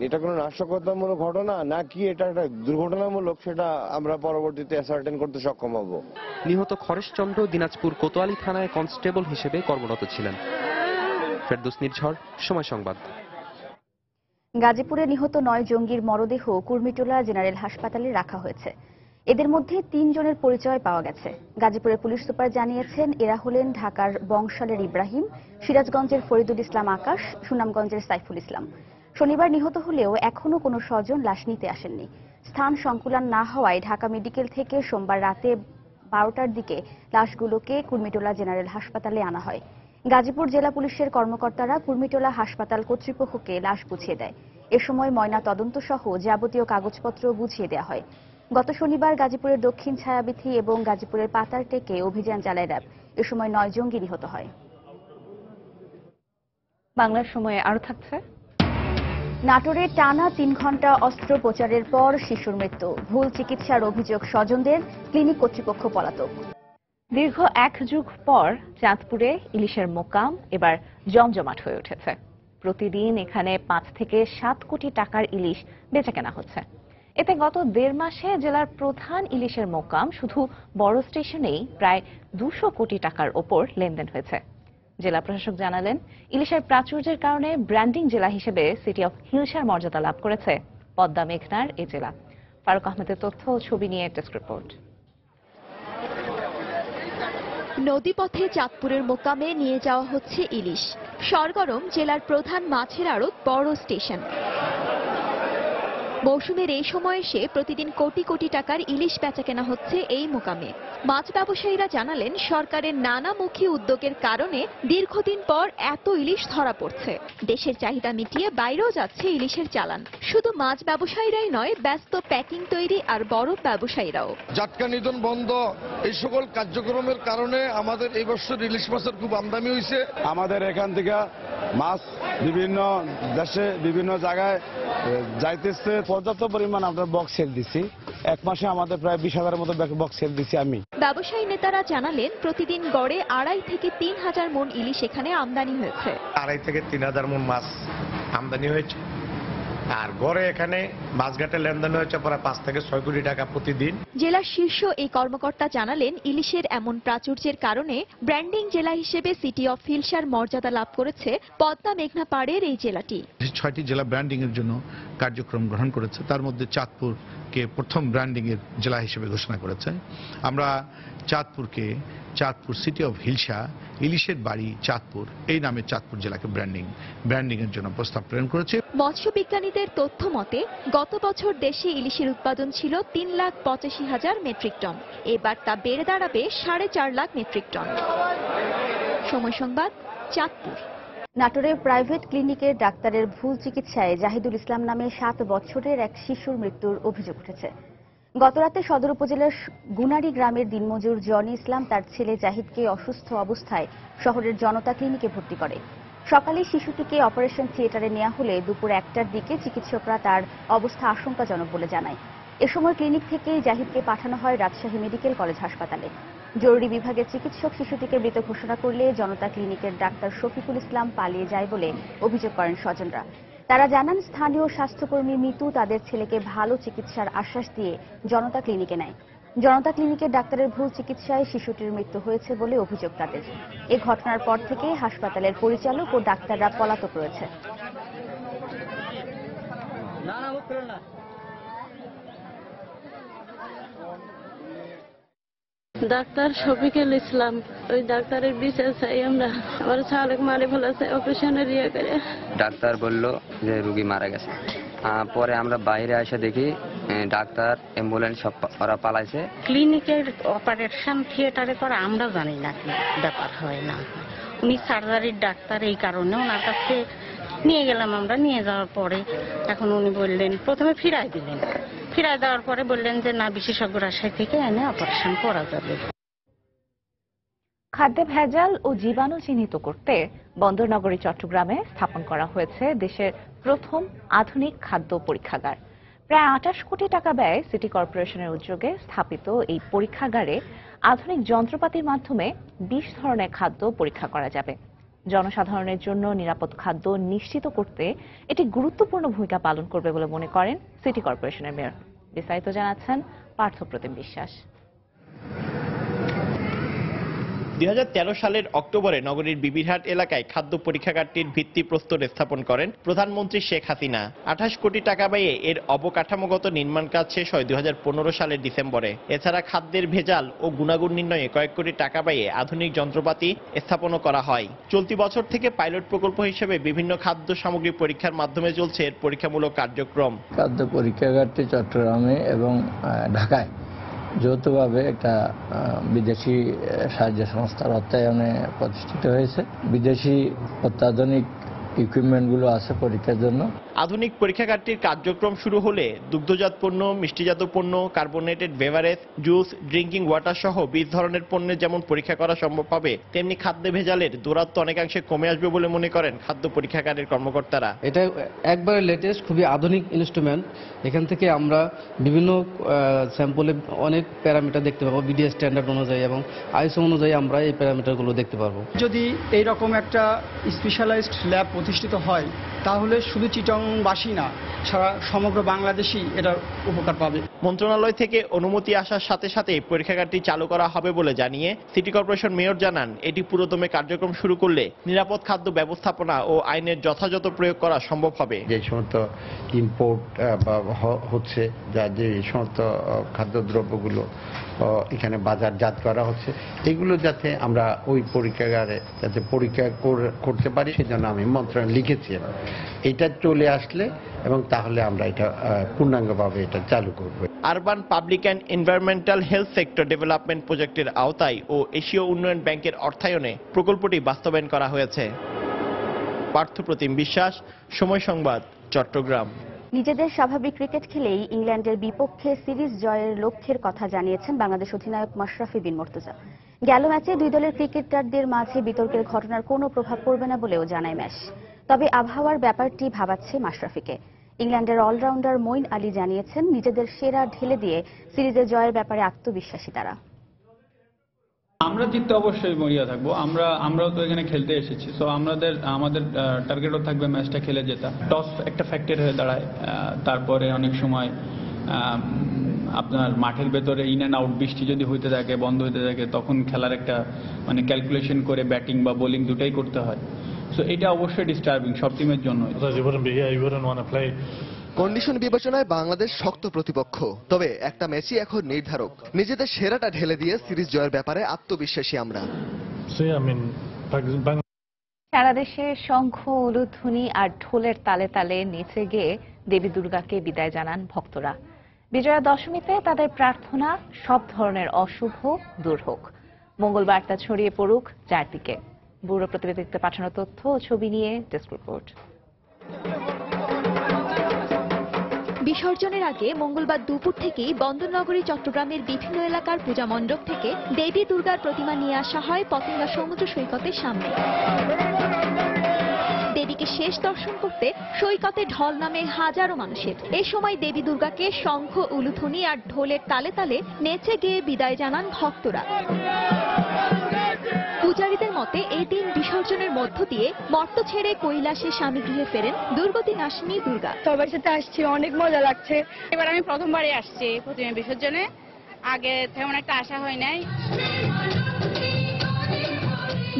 এটা কোনো নাশকতামূলক ঘটনা নাকি এটা একটা দুর্ঘটনামূলক, সেটা আমরা পরবর্তীতে অ্যাসার্টেন করতে সক্ষম হব। নিহত খরেশচন্দ্র দিনাজপুর কোতোয়ালি থানায় কনস্টেবল হিসেবে কর্মরত ছিলেন। ফেরদৌস নির্ঝর, সময় সংবাদ। গাজীপুরে নিহত 9 জঙ্গির মরদেহ কুর্মিটোলা জেনারেল হাসপাতালে রাখা হয়েছে। এদের মধ্যে 3 জনের পরিচয় পাওয়া গেছে। গাজীপুরের পুলিশ সুপার জানিয়েছেন এরা হলেন ঢাকার বংশালের ইব্রাহিম, সিরাজগঞ্জের ফরিদুল ইসলাম আকাশ, সুনামগঞ্জের সাইফুল ইসলাম। শনিবার নিহত হলেও এখনো কোনো স্বজন লাশ নিতে আসেননি। স্থান সংকুলান না হওয়ায় ঢাকা মেডিকেল থেকে সোমবার রাতে 12টার দিকে লাশগুলোকে কুর্মিটোলা জেনারেল হাসপাতালে আনা হয়। গাজীপুর জেলা পুলিশের কর্মকর্তারা কুর্মিটোলা হাসপাতাল কর্তৃপক্ষকে লাশ বুঝিয়ে দেয়। এ সময় ময়না তদন্ত সহ যাবতীয় কাগজপত্র বুঝিয়ে দেওয়া হয়। গত শনিবার গাজীপুরের দক্ষিণ ছায়াবিথি এবং গাজীপুরের পাতারটেকে অভিযান চালায় র্যাব। এ সময় 9 জঙ্গি নিহত হয়। বাংলার সময়ে আরো থাকছে। নাটোরে টানা 3 ঘন্টা অস্ত্রোপচারের পর শিশুর মৃত্যু। ভুল চিকিৎসার অভিযোগ স্বজনদের, ক্লিনিক কর্তৃপক্ষ পলাতক। দীর্ঘ 1 যুগ পর চাঁদপুরে ইলিশের মোকাম এবার জমজমাট হয়ে উঠেছে। প্রতিদিন এখানে 5 থেকে 7 কোটি টাকার ইলিশ বেচাকেনা হচ্ছে। এতে গত 1.5 মাসে জেলার প্রধান ইলিশের মোকাম শুধু বড় স্টেশনেই প্রায় 200 কোটি টাকার ওপর লেনদেন হয়েছে। জেলা প্রশাসক জানালেন, ইলিশের প্রাচুর্যের কারণে ব্র্যান্ডিং জেলা হিসেবে সিটি অফ হিলসার মর্যাদা লাভ করেছে পদ্মা মেঘনার এ জেলা। ফারুক আহমেদের তথ্য ও ছবি নিয়ে ডেস্ক রিপোর্ট। নদীপথে চাঁদপুরের মোকামে নিয়ে যাওয়া হচ্ছে ইলিশ। সরগরম জেলার প্রধান মাছের আড়ত বড় স্টেশন। মৌসুমের এই সময় এসে প্রতিদিন কোটি কোটি টাকার ইলিশ বেচাকেনা হচ্ছে এই মোকামে। মাছ ব্যবসায়ীরা জানালেন, সরকারের নানামুখী উদ্যোগের কারণে দীর্ঘদিন পর এত ইলিশ ধরা পড়ছে। দেশের চাহিদা মিটিয়ে বাইরেও যাচ্ছে ইলিশের চালান। শুধু মাছ ব্যবসায়ীরাই নয়, ব্যস্ত প্যাকিং তৈরি আর বড় ব্যবসায়ীরাও। জাটকা নিধন বন্ধ, এই সকল কার্যক্রমের কারণে আমাদের এই বছর ইলিশ মাছের খুব আমদানি হয়েছে। আমাদের এখান থেকে মাছ বিভিন্ন দেশে বিভিন্ন জায়গায় যাইতেছে। পর্যাপ্ত পরিমাণ আমরা বক্স সেল দিছি। 1 মাসে আমাদের প্রায় 20,000 মতো বক্স সেল দিছি আমি। ব্যবসায়ী নেতারা জানালেন, প্রতিদিন গড়ে 2.5 থেকে 3,000 মণ ইলিশ এখানে আমদানি হয়েছে। 2.5 থেকে 3,000 মণ মাছ আমদানি হয়েছে। আর গড়ে এখানে মাছঘাটে লেনদেন হয়েছে প্রায় 5 থেকে 6 কোটি টাকা প্রতিদিন। জেলার শীর্ষ এই কর্মকর্তা জানালেন, ইলিশের এমন প্রাচুর্যের কারণে ব্র্যান্ডিং জেলা হিসেবে সিটি অফ হিলসার মর্যাদা লাভ করেছে পদ্মা মেঘনা পাড়ের এই জেলাটি। 6টি জেলা ব্র্যান্ডিং এর জন্য কার্যক্রম গ্রহণ করেছে। তার মধ্যে চাঁদপুরকে প্রথম ব্র্যান্ডিং এর জেলা হিসেবে ঘোষণা করেছে। আমরা চাঁদপুরকে চাঁদপুর সিটি অফ হিলসা, ইলিশের বাড়ি চাঁদপুর, এই নামে চাঁদপুর জেলাকে ব্র্যান্ডিং এর জন্য প্রস্তাব প্রেরণ করেছে। মৎস্য বিজ্ঞানীদের তথ্য মতে গত বছর দেশে ইলিশের উৎপাদন ছিল 3,85,000 মেট্রিক টন। এবার তা বেড়ে দাঁড়াবে 4.5 লাখ মেট্রিক টন। সময় সংবাদ, চাঁদপুর। নাটোরের প্রাইভেট ক্লিনিকের ডাক্তারের ভুল চিকিৎসায় জাহিদুল ইসলাম নামে 7 বছরের এক শিশুর মৃত্যুর অভিযোগ উঠেছে। গতরাতে সদর উপজেলার গুনারি গ্রামের দিনমজুর জনি ইসলাম তার ছেলে জাহিদকে অসুস্থ অবস্থায় শহরের জনতা ক্লিনিকে ভর্তি করে। সকালে শিশুটিকে অপারেশন থিয়েটারে নেওয়া হলে দুপুর 1টার দিকে চিকিৎসকরা তার অবস্থা আশঙ্কাজনক বলে জানায়। এ সময় ক্লিনিক থেকে জাহিদকে পাঠানো হয় রাজশাহী মেডিকেল কলেজ হাসপাতালে। জরুরি বিভাগের চিকিৎসক শিশুটিকে মৃত ঘোষণা করলে জনতা ক্লিনিকের ডাক্তার শফিকুল ইসলাম পালিয়ে যায় বলে অভিযোগ করেন স্বজনরা। তারা জানান, স্থানীয় স্বাস্থ্যকর্মী মিতু তাদের ছেলেকে ভালো চিকিৎসার আশ্বাস দিয়ে জনতা ক্লিনিকে নেয়। জনতা ক্লিনিকের ডাক্তারের ভুল চিকিৎসায় শিশুটির মৃত্যু হয়েছে বলে অভিযোগ তাদের। এ ঘটনার পর থেকে হাসপাতালের পরিচালক ও ডাক্তাররা পলাতক রয়েছে। ডাক্তার শফিকুল ইসলাম, ওই ডাক্তারের বিচার চাই আমরা। আমার ছেলেকে মারে ফেলেছে অপারেশনের ইয়ে করে। ডাক্তার বলল যে রুগী মারা গেছে। পরে আমরা বাইরে এসে দেখি ডাক্তার, অ্যাম্বুলেন্স সব ওরা পালাইছে। ক্লিনিকের অপারেশন থিয়েটারে করে আমরা জানি না কি ব্যাপার হয় না। উনি সার্জারির ডাক্তার, এই কারণে ওনার কাছে নিয়ে গেলাম আমরা। নিয়ে যাওয়ার পরে এখন উনি বললেন, প্রথমে ফিরাই দিলেন। ফিরাই দেওয়ার পরে বললেন যে না, বিশেষজ্ঞ রাজশাহী থেকে এনে অপারেশন করা যাবে। খাদ্যে ভেজাল ও জীবাণু চিহ্নিত করতে বন্দরনগরী চট্টগ্রামে স্থাপন করা হয়েছে দেশের প্রথম আধুনিক খাদ্য পরীক্ষাগার। প্রায় 28 কোটি টাকা ব্যয়ে সিটি কর্পোরেশনের উদ্যোগে স্থাপিত এই পরীক্ষাগারে আধুনিক যন্ত্রপাতির মাধ্যমে 20 ধরনের খাদ্য পরীক্ষা করা যাবে। জনসাধারণের জন্য নিরাপদ খাদ্য নিশ্চিত করতে এটি গুরুত্বপূর্ণ ভূমিকা পালন করবে বলে মনে করেন সিটি কর্পোরেশনের মেয়র। বিস্তারিত জানাচ্ছেন পার্থপ্রতিম বিশ্বাস। 2013 সালের অক্টোবরে নগরীর বিবিরহাট এলাকায় খাদ্য পরীক্ষাগারটির ভিত্তিপ্রস্তর স্থাপন করেন প্রধানমন্ত্রী শেখ হাসিনা। 28 কোটি টাকা ব্যয়ে এর অবকাঠামোগত নির্মাণ কাজ শেষ হয় 2015 সালের ডিসেম্বরে। এছাড়া খাদ্যের ভেজাল ও গুণাগুণ নির্ণয়ে কয়েক কোটি টাকা ব্যয়ে আধুনিক যন্ত্রপাতি স্থাপনও করা হয়। চলতি বছর থেকে পাইলট প্রকল্প হিসেবে বিভিন্ন খাদ্য সামগ্রী পরীক্ষার মাধ্যমে চলছে এর পরীক্ষামূলক কার্যক্রম। খাদ্য পরীক্ষাগারটি চট্টগ্রামে এবং ঢাকায় যৌথভাবে একটা বিদেশি সাহায্য সংস্থার অর্থায়নে প্রতিষ্ঠিত হয়েছে। বিদেশি অত্যাধুনিক ইকুইপমেন্টগুলো আছে পরীক্ষার জন্য। আধুনিক পরীক্ষাগারটির কার্যক্রম শুরু হলে দুগ্ধজাত পণ্য, মিষ্টিজাত পণ্য, carbonated beverage, juice, drinking water সহ 20 ধরনের পণ্যের যেমন পরীক্ষা করা সম্ভব হবে, তেমনি খাদ্য ভেজালের দৌরাত্ম্য অনেকাংশে কমে আসবে বলে মনে করেন খাদ্য পরীক্ষাগারের কর্মকর্তারা। এটা একবারে লেটেস্ট, খুবই আধুনিক ইনস্ট্রুমেন্ট। এখান থেকে আমরা বিভিন্ন স্যাম্পলে অনেক প্যারামিটার দেখতে পাবো, বিডিএস স্ট্যান্ডার্ড অনুযায়ী এবং আইএসও অনুযায়ী আমরা এই প্যারামিটারগুলো দেখতে পারবো। যদি এইরকম একটা স্পেশালাইজড ল্যাব প্রতিষ্ঠিত হয় তাহলে শুধু চিটংবাসী না, সারা সমগ্র বাংলাদেশই এটার উপকার পাবে। মন্ত্রণালয় থেকে অনুমতি আসার সাথে সাথে পরীক্ষাগারটি চালু করা হবে বলে জানিয়ে সিটি কর্পোরেশন মেয়র জানান, এটি পুরোদমে কার্যক্রম শুরু করলে নিরাপদ খাদ্য ব্যবস্থাপনা ও আইনের যথাযথ প্রয়োগ করা সম্ভব হবে। যে সমস্ত ইম্পোর্ট হচ্ছে, যে সমস্ত খাদ্যদ্রব্যগুলো এখানে বাজারজাত করা হচ্ছে, এগুলো যাতে আমরা ওই পরীক্ষাগারে যাতে পরীক্ষা করতে পারি, সেজন্য আমি মন্ত্রণালয় লিখেছি। এটা চলে আসলে এবং তাহলে আমরা এটা পূর্ণাঙ্গভাবে এটা চালু করব। Urban public and environmental health sector development প্রজেক্টের আওতায় ও এশীয় উন্নয়ন ব্যাংকের অর্থায়নে প্রকল্পটি বাস্তবায়ন করা হয়েছে। পার্থপ্রতিম বিশ্বাস, সময় সংবাদ, চট্টগ্রাম। নিজেদের স্বাভাবিক ক্রিকেট খেলেই ইংল্যান্ডের বিপক্ষে সিরিজ জয়ের লক্ষ্যের কথা জানিয়েছেন বাংলাদেশ অধিনায়ক মাশরাফি বিন মুর্তজা। গেল ম্যাচে দুই দলের ক্রিকেটারদের মাঝে বিতর্কের ঘটনার কোনো প্রভাব পড়বে না বলেও জানায় ম্যাচ। তবে আবহাওয়ার ব্যাপারটি ভাবাচ্ছে মাশরাফিকে। ইংল্যান্ডের অলরাউন্ডার মঈন আলী জানিয়েছেন, নিজেদের সেরা ঢেলে দিয়ে সিরিজে জয়ের ব্যাপারে আত্মবিশ্বাসী তারা। আমরা জিততে অবশ্যই মরিয়া থাকবো। আমরাও তো এখানে খেলতে এসেছি, সো আমাদের টার্গেটও থাকবে ম্যাচটা খেলে জেতা। টস একটা ফ্যাক্টর হয়ে দাঁড়ায়। তারপরে অনেক সময় আপনার মাঠের ভেতরে ইন অ্যান্ড আউট বৃষ্টি যদি হইতে থাকে, বন্ধ হইতে থাকে, তখন খেলার একটা ক্যালকুলেশন করে ব্যাটিং বা বোলিং দুটাই করতে হয়। সো এটা অবশ্যই ডিস্টার্বিং সব টিমের জন্য। কন্ডিশন বিবেচনায় বাংলাদেশ শক্ত প্রতিপক্ষ, তবে একটা ম্যাচই এখন নির্ধারক। নিজেদের সেরাটা ঢেলে দিয়ে সিরিজ জয়ের ব্যাপারে আত্মবিশ্বাসী আমরা। সারা দেশে শঙ্খ, উলুধ্বনি আর ঢোলের তালে তালে নেচে গিয়ে দেবী দুর্গাকে বিদায় জানান ভক্তরা। বিজয়া দশমীতে তাদের প্রার্থনা, সব ধরনের অশুভ দূর হোক, মঙ্গলবার্তা ছড়িয়ে পড়ুক চারদিকে। ব্যুরো প্রতিবেদককে পাঠানো তথ্য ও ছবি নিয়ে ডেস্ক রিপোর্ট। বিসর্জনের আগে মঙ্গলবার দুপুর থেকেই বন্দরনগরী চট্টগ্রামের বিভিন্ন এলাকার পূজা মণ্ডপ থেকে দেবী দুর্গার প্রতিমা নিয়ে আসা হয় পতেঙ্গা সমুদ্র সৈকতের সামনে। দেবীকে শেষ দর্শন করতে সৈকতে ঢল নামে হাজারো মানুষের। এই সময় দেবী দুর্গাকে শঙ্খ, উলুধ্বনি আর ঢোলের তালে তালে নেচে গেয়ে বিদায় জানান ভক্তরা। পূজারীদের মতে এই দিন বিসর্জনের মধ্য দিয়ে মর্ত ছেড়ে কৈলাসে স্বামী গৃহে ফেরেন দুর্গতি নাশিনী দুর্গা। সবার সাথে আসছি, অনেক মজা লাগছে। এবার আমি প্রথমবারই আসছি প্রতিমা বিসর্জনে, আগে তেমন একটা আশা হয় নাই।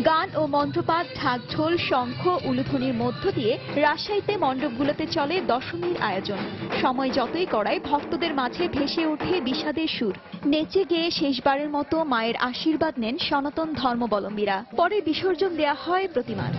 গান ও মন্ত্রপাঠ, ঢাক ঢোল, শঙ্খ, উলুধ্বনির মধ্য দিয়ে রাজশাহীতে মণ্ডপগুলোতে চলে দশমীর আয়োজন। সময় যতই গড়ায় ভক্তদের মাঝে ভেসে ওঠে বিষাদের সুর। নেচে গেয়ে শেষবারের মতো মায়ের আশীর্বাদ নেন সনাতন ধর্মাবলম্বীরা। পরে বিসর্জন দেয়া হয় প্রতিমার।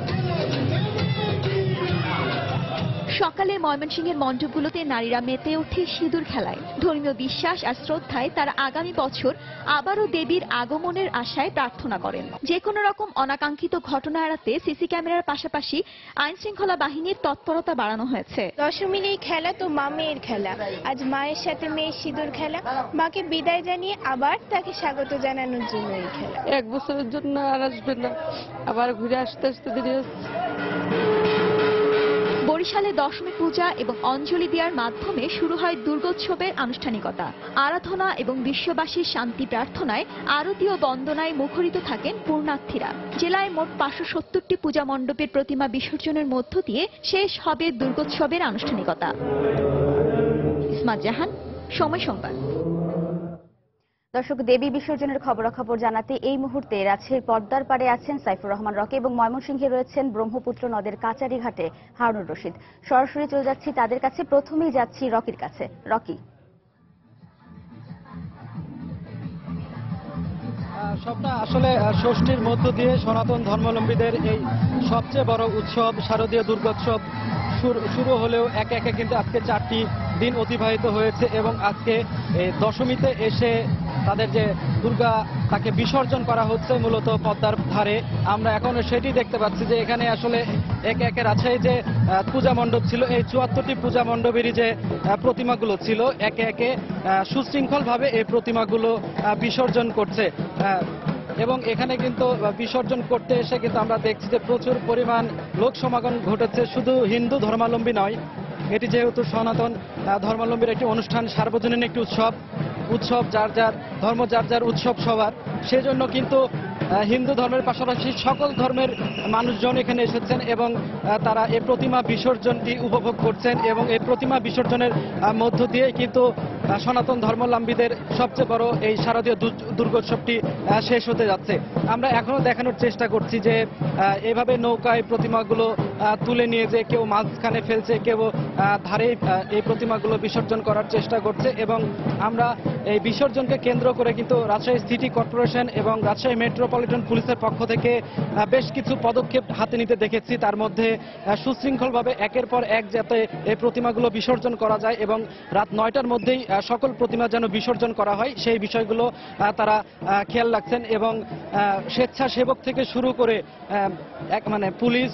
সকালে ময়মনসিংহের মণ্ডপগুলোতে নারীরা মেতে ওঠে সিঁদুর খেলায়। ধর্মীয় বিশ্বাস আর শ্রদ্ধায় তারা আগামী বছর আবারও দেবীর আগমনের আশায় প্রার্থনা করেন। যে কোনো রকম অনাকাঙ্ক্ষিত ঘটনা এড়াতে সিসি ক্যামেরার পাশাপাশি আইন শৃঙ্খলা বাহিনীর তৎপরতা বাড়ানো হয়েছে। দশমীর এই খেলা তো মা মেয়ের খেলা। আজ মায়ের সাথে মেয়ের সিঁদুর খেলা, মাকে বিদায় জানিয়ে আবার তাকে স্বাগত জানানোর জন্য এই খেলা। 1 বছরের জন্য আর আসবে না, আবার ঘুরে আসতে আসতে দেরি হচ্ছে। বরিশালে দশমী পূজা এবং অঞ্জলি দেওয়ার মাধ্যমে শুরু হয় দুর্গোৎসবের আনুষ্ঠানিকতা। আরাধনা এবং বিশ্ববাসীর শান্তি প্রার্থনায়, আরতি ও বন্দনায় মুখরিত থাকেন পূর্ণার্থীরা। জেলায় মোট 570টি পূজা মণ্ডপের প্রতিমা বিসর্জনের মধ্য দিয়ে শেষ হবে দুর্গোৎসবের আনুষ্ঠানিকতা। ইসমাত জাহান, সময় সংবাদ। দর্শক, দেবী বিসর্জনের খবরাখবর জানাতে এই মুহূর্তে রাজশাহীর পদ্মার পাড়ে আছেন সাইফুর রহমান রকি এবং ময়মনসিংহে রয়েছেন ব্রহ্মপুত্র নদের কাচারি ঘাটে হারুনুর রশিদ। সরাসরি চলে যাচ্ছি তাদের কাছে। প্রথমেই যাচ্ছি রকির কাছে। রকি, স্বপ্না, আসলে ষষ্ঠীর মধ্য দিয়ে সনাতন ধর্মাবলম্বীদের এই সবচেয়ে বড় উৎসব শারদীয় দুর্গোৎসব শুরু হলেও একে একে কিন্তু আজকে 4টি দিন অতিবাহিত হয়েছে এবং আজকে দশমীতে এসে তাদের যে দুর্গা তাকে বিসর্জন করা হচ্ছে মূলত পদ্মার ধারে। আমরা এখন সেটি দেখতে পাচ্ছি যে এখানে আসলে একে একে রাজশাহী যে পূজা মণ্ডপ ছিল, এই 74টি পূজা মণ্ডপেরই যে প্রতিমাগুলো ছিল একে একে সুশৃঙ্খলভাবে এই প্রতিমাগুলো বিসর্জন করছে। এবং এখানে কিন্তু বিসর্জন করতে এসে কিন্তু আমরা দেখছি যে প্রচুর পরিমাণ লোক সমাগম ঘটেছে। শুধু হিন্দু ধর্মাবলম্বী নয়, এটি যেহেতু সনাতন ধর্মাবলম্বীর একটি অনুষ্ঠান, সার্বজনীন একটি উৎসব যার যার ধর্ম, যার যার উৎসব সবার, সেজন্য কিন্তু হিন্দু ধর্মের পাশাপাশি সকল ধর্মের মানুষজন এখানে এসেছেন এবং তারা এই প্রতিমা বিসর্জনটি উপভোগ করছেন এবং এই প্রতিমা বিসর্জনের মধ্য দিয়ে কিন্তু সনাতন ধর্মাবলম্বীদের সবচেয়ে বড় এই শারদীয় দুর্গোৎসবটি শেষ হতে যাচ্ছে। আমরা এখনো দেখানোর চেষ্টা করছি যে এভাবে নৌকায় প্রতিমাগুলো তুলে নিয়ে যে কেউ মাঝখানে ফেলছে, কেউ ধারে এই প্রতিমাগুলো বিসর্জন করার চেষ্টা করছে এবং আমরা এই বিসর্জনকে কেন্দ্র করে কিন্তু রাজশাহী সিটি কর্পোরেশন এবং রাজশাহী মেট্রোপলিটন পুলিশের পক্ষ থেকে বেশ কিছু পদক্ষেপ হাতে নিতে দেখেছি। তার মধ্যে সুশৃঙ্খলভাবে একের পর এক যাতে এই প্রতিমাগুলো বিসর্জন করা যায় এবং রাত 9টার মধ্যেই সকল প্রতিমা যেন বিসর্জন করা হয় সেই বিষয়গুলো তারা খেয়াল রাখছেন এবং স্বেচ্ছাসেবক থেকে শুরু করে পুলিশ,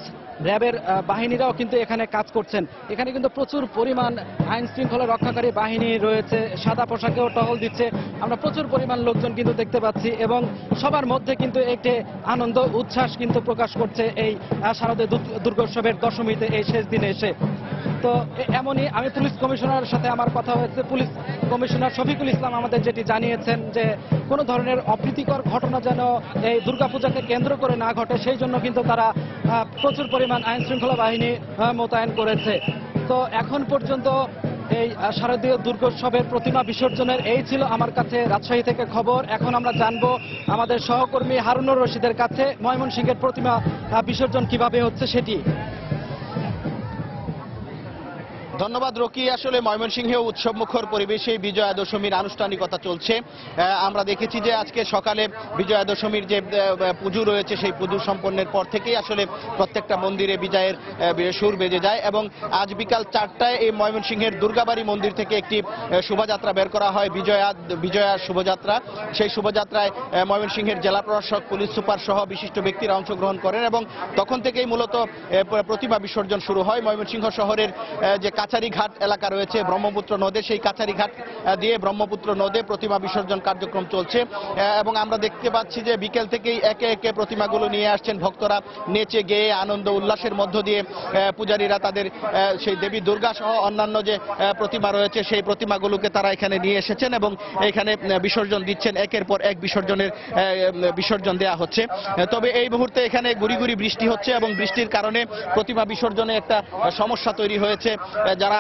র্যাবের বাহিনীরাও কিন্তু এখানে কাজ করছেন। এখানে কিন্তু প্রচুর পরিমাণ আইন শৃঙ্খলা রক্ষাকারী বাহিনী রয়েছে, সাদা পোশাকেও টহল দিচ্ছে। আমরা প্রচুর পরিমাণ লোকজন কিন্তু দেখতে পাচ্ছি এবং সবার মধ্যে কিন্তু একটি আনন্দ উচ্ছ্বাস কিন্তু প্রকাশ করছে এই শারদীয় দুর্গোৎসবের দশমীতে এই শেষ দিনে এসে। তো এমনই আমি পুলিশ কমিশনারের সাথে আমার কথা হয়েছে। পুলিশ কমিশনার শফিকুল ইসলাম আমাদের যেটি জানিয়েছেন যে কোনো ধরনের অপ্রীতিকর ঘটনা যেন এই দুর্গাপূজাকে কেন্দ্র করে না ঘটে, সেই জন্য কিন্তু তারা প্রচুর পরিমাণ আইন শৃঙ্খলা বাহিনী মোতায়েন করেছে। তো এখন পর্যন্ত এই শারদীয় দুর্গোৎসবের প্রতিমা বিসর্জনের এই ছিল আমার কাছে রাজশাহী থেকে খবর। এখন আমরা জানবো আমাদের সহকর্মী হারুনুর রশিদের কাছে ময়মনসিংহের প্রতিমা বিসর্জন কিভাবে হচ্ছে সেটি। ধন্যবাদ রকি। আসলে ময়মনসিংহে উৎসবমুখর পরিবেশে বিজয়া দশমীর আনুষ্ঠানিকতা চলছে। আমরা দেখেছি যে আজকে সকালে বিজয়া দশমীর যে পুজো রয়েছে সেই পুজো সম্পন্নের পর থেকেই আসলে প্রত্যেকটা মন্দিরে বিজয়ের সুর বেজে যায় এবং আজ বিকাল 4টায় এই ময়মনসিংহের দুর্গাবাড়ি মন্দির থেকে একটি শোভাযাত্রা বের করা হয়, বিজয়া শোভাযাত্রা। সেই শোভাযাত্রায় ময়মনসিংহের জেলা প্রশাসক, পুলিশ সুপার সহ বিশিষ্ট ব্যক্তিরা অংশগ্রহণ করেন এবং তখন থেকেই মূলত প্রতিমা বিসর্জন শুরু হয়। ময়মনসিংহ শহরের যে কাছারিঘাট এলাকা রয়েছে ব্রহ্মপুত্র নদে, সেই কাছারিঘাট দিয়ে ব্রহ্মপুত্র নদে প্রতিমা বিসর্জন কার্যক্রম চলছে এবং আমরা দেখতে পাচ্ছি যে বিকেল থেকেই একে একে প্রতিমাগুলো নিয়ে আসছেন ভক্তরা, নেচে গেয়ে আনন্দ উল্লাসের মধ্য দিয়ে পূজারীরা তাদের সেই দেবী দুর্গা সহ অন্যান্য যে প্রতিমা রয়েছে সেই প্রতিমাগুলোকে তারা এখানে নিয়ে এসেছেন এবং এখানে বিসর্জন দিচ্ছেন। একের পর এক বিসর্জন দেওয়া হচ্ছে। তবে এই মুহূর্তে এখানে গুড়ি গুড়ি বৃষ্টি হচ্ছে এবং বৃষ্টির কারণে প্রতিমা বিসর্জনে একটা সমস্যা তৈরি হয়েছে। যারা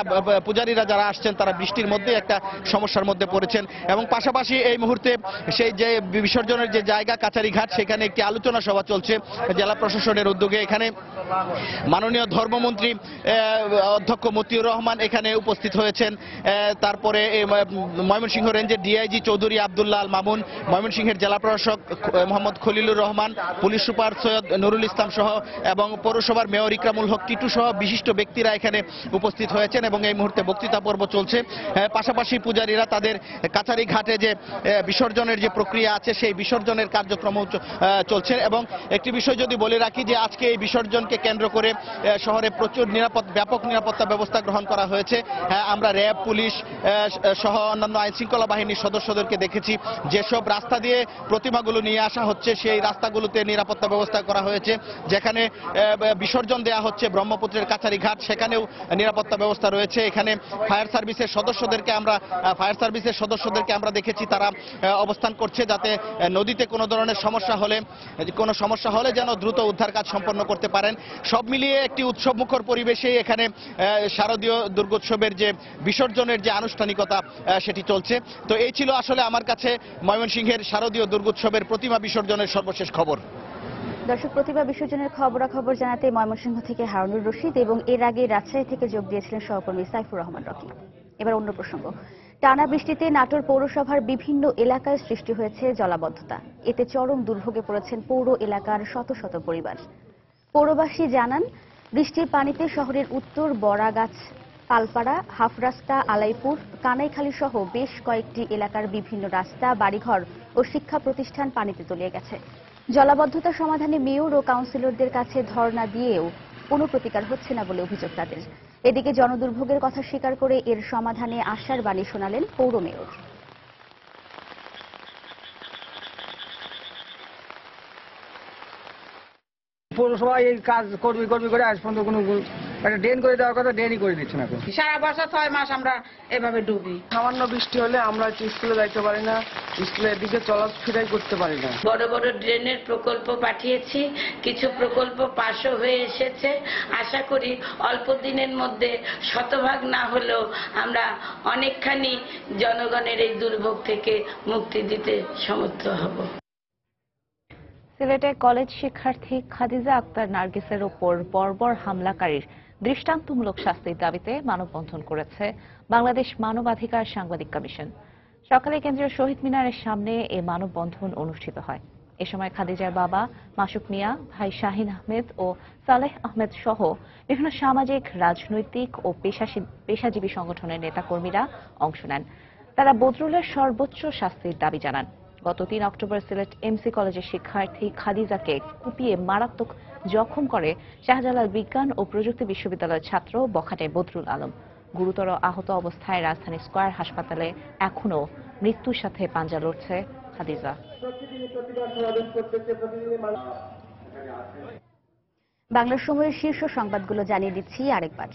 পূজারীরা যারা আসছেন তারা বৃষ্টির মধ্যে একটা সমস্যার মধ্যে পড়েছেন এবং পাশাপাশি এই মুহূর্তে সেই যে বিসর্জনের যে জায়গা কাছারিঘাট সেখানে একটি আলোচনা সভা চলছে জেলা প্রশাসনের উদ্যোগে। এখানে মাননীয় ধর্মমন্ত্রী অধ্যক্ষ মতিউর রহমান এখানে উপস্থিত হয়েছেন। তারপরে ময়মনসিংহ রেঞ্জের ডিআইজি চৌধুরী আব্দুল্লাহ আল মামুন, ময়মনসিংহের জেলা প্রশাসক মোহাম্মদ খলিলুর রহমান, পুলিশ সুপার সৈয়দ নুরুল ইসলাম সহ এবং পৌরসভার মেয়র ইকরামুল হক টিটু সহ বিশিষ্ট ব্যক্তিরা এখানে উপস্থিত হয়েছেন এবং এই মুহূর্তে বক্তৃতা পর্ব চলছে। পাশাপাশি পূজারীরা তাদের কাছারি ঘাটে যে বিসর্জনের যে প্রক্রিয়া আছে সেই বিসর্জনের কার্যক্রম চলছে এবং একটি বিষয় যদি বলে রাখি যে আজকে এই বিসর্জনকে কেন্দ্র করে শহরে প্রচুর ব্যাপক নিরাপত্তা ব্যবস্থা গ্রহণ করা হয়েছে। আমরা র্যাব, পুলিশ সহ অন্যান্য আইন শৃঙ্খলা বাহিনীর সদস্যদেরকে দেখেছি। যেসব রাস্তা দিয়ে প্রতিমাগুলো নিয়ে আসা হচ্ছে সেই রাস্তাগুলোতে নিরাপত্তা ব্যবস্থা করা হয়েছে। যেখানে বিসর্জন দেওয়া হচ্ছে ব্রহ্মপুত্রের কাছারি ঘাট সেখানেও নিরাপত্তা ব্যবস্থা রয়েছে। এখানে ফায়ার সার্ভিসের সদস্যদেরকে আমরা দেখেছি তারা অবস্থান করছে যাতে নদীতে কোনো ধরনের সমস্যা হলে যেন দ্রুত উদ্ধার কাজ সম্পন্ন করতে পারেন। সব মিলিয়ে একটি উৎসবমুখর পরিবেশে এখানে শারদীয় দুর্গোৎসবের যে বিসর্জনের যে আনুষ্ঠানিকতা সেটি চলছে। তো এই ছিল আসলে আমার কাছে ময়মনসিংহের শারদীয় দুর্গোৎসবের প্রতিমা বিসর্জনের সর্বশেষ খবর। দর্শক, প্রতিমা বিসর্জনের খবরাখবর জানাতে ময়মনসিংহ থেকে হারুনুর রশিদ এবং এর আগে রাজশাহী থেকে যোগ দিয়েছিলেন সহকর্মী সাইফুর রহমান রকি। এবার অন্য প্রসঙ্গ। টানা বৃষ্টিতে নাটোর পৌরসভার বিভিন্ন এলাকায় সৃষ্টি হয়েছে জলাবদ্ধতা। এতে চরম দুর্ভোগে পড়েছেন পৌর এলাকার শত শত পরিবার। পৌরবাসী জানান, বৃষ্টির পানিতে শহরের উত্তর বড়াগাছ, পালপাড়া, হাফ রাস্তা, আলাইপুর, কানাইখালী সহ বেশ কয়েকটি এলাকার বিভিন্ন রাস্তা, বাড়িঘর ও শিক্ষা প্রতিষ্ঠান পানিতে তলিয়ে গেছে। জলাবদ্ধতা সমাধানে মেয়র ও কাউন্সিলরদের কাছে ধর্ণা দিয়েও কোনো প্রতিকার হচ্ছে না বলে অভিযোগ তাদের। এদিকে জনদুর্ভোগের কথা স্বীকার করে এর সমাধানে আশার বাণী শোনালেন পৌর মেয়র। পৌরসভা এই কাজ করবি করে আজ পর্যন্ত কোনো একটা ড্রেন করে দেওয়ার কথা ড্রেনই করে দিচ্ছে না। সারা বছর 6 মাস আমরা এভাবে ডুবি। সামান্য বৃষ্টি হলে আমরা স্কুলে যাইতে পারি না, স্কুলের দিকে চলাফেরাই করতে পারি না। বড় বড় ড্রেনের প্রকল্প পাঠিয়েছি, কিছু প্রকল্প পাশও হয়ে এসেছে। আশা করি অল্প দিনের মধ্যে শতভাগ না হলেও আমরা অনেকখানি জনগণের এই দুর্ভোগ থেকে মুক্তি দিতে সমর্থ হব। সিলেটে কলেজ শিক্ষার্থী খাদিজা আক্তার নার্গিসের ওপর বর্বর হামলাকারীর দৃষ্টান্তমূলক শাস্তির দাবিতে মানববন্ধন করেছে বাংলাদেশ মানবাধিকার সাংবাদিক কমিশন। সকালে কেন্দ্রীয় শহীদ মিনারের সামনে এ মানববন্ধন অনুষ্ঠিত হয়। এ সময় খাদিজার বাবা মাসুক মিয়া, ভাই শাহিন আহমেদ ও সালেহ আহমেদ সহ বিভিন্ন সামাজিক, রাজনৈতিক ও পেশাজীবী সংগঠনের নেতাকর্মীরা অংশ নেন। তারা বদরুলের সর্বোচ্চ শাস্তির দাবি জানান। গত 3 অক্টোবর সিলেট এমসি কলেজের শিক্ষার্থী খাদিজাকে কুপিয়ে মারাত্মক জখম করে শাহজালাল বিজ্ঞান ও প্রযুক্তি বিশ্ববিদ্যালয়ের ছাত্র বখাটে বদরুল আলম। গুরুতর আহত অবস্থায় রাজধানী স্কয়ার হাসপাতালে এখনও মৃত্যুর সাথে পাঞ্জা লড়ছে খাদিজা। বাংলা সময়ের শীর্ষ সংবাদগুলো জানিয়ে দিচ্ছি আরেকবার।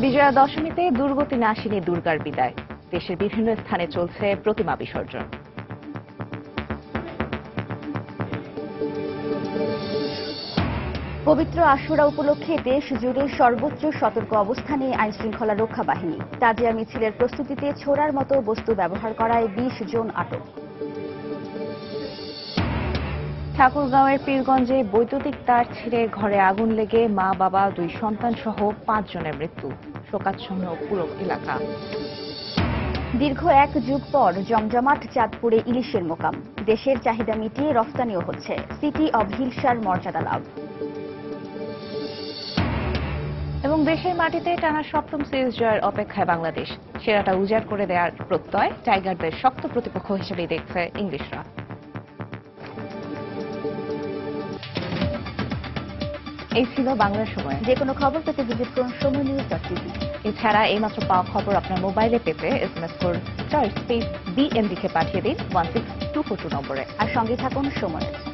বিজয়া দশমীতে দুর্গতি নাশিনী দুর্গার বিদায়। দেশের বিভিন্ন স্থানে চলছে প্রতিমা বিসর্জন। পবিত্র আশুরা উপলক্ষে দেশ জুড়ে সর্বোচ্চ সতর্ক অবস্থানে আইনশৃঙ্খলা রক্ষা বাহিনী। তাজিয়া মিছিলের প্রস্তুতিতে ছোড়ার মতো বস্তু ব্যবহার করায় 20 জন আটক। ঠাকুরগাঁওয়ের পীরগঞ্জে বৈদ্যুতিক তার ছিঁড়ে ঘরে আগুন লেগে মা, বাবা, 2 সন্তান সহ 5 জনের মৃত্যু। শোকাচ্ছন্ন পুরো এলাকা। দীর্ঘ 1 যুগ পর জমজমাট চাঁদপুরে ইলিশের মোকাম। দেশের চাহিদা মিটিয়ে রফতানিও হচ্ছে। সিটি অব হিলসার মর্যাদা লাভ। এবং দেশের মাটিতে টানা 7ম সিরিজ জয়ের অপেক্ষায় বাংলাদেশ। সেরাটা উজাড় করে দেওয়ার প্রত্যয় টাইগারদের শক্ত প্রতিপক্ষ হিসেবেই দেখছে ইংলিশরা। এই ছিল বাংলার সময়। যে কোনো খবর পেতে ভিজিট করুন সময়নিউজ.tv। এছাড়া এইমাত্র পাওয়া খবর আপনার মোবাইলে পেতে SMS করুন *BN লিখে পাঠিয়ে দিন 16242 নম্বরে। আর সঙ্গে থাকুন সময়।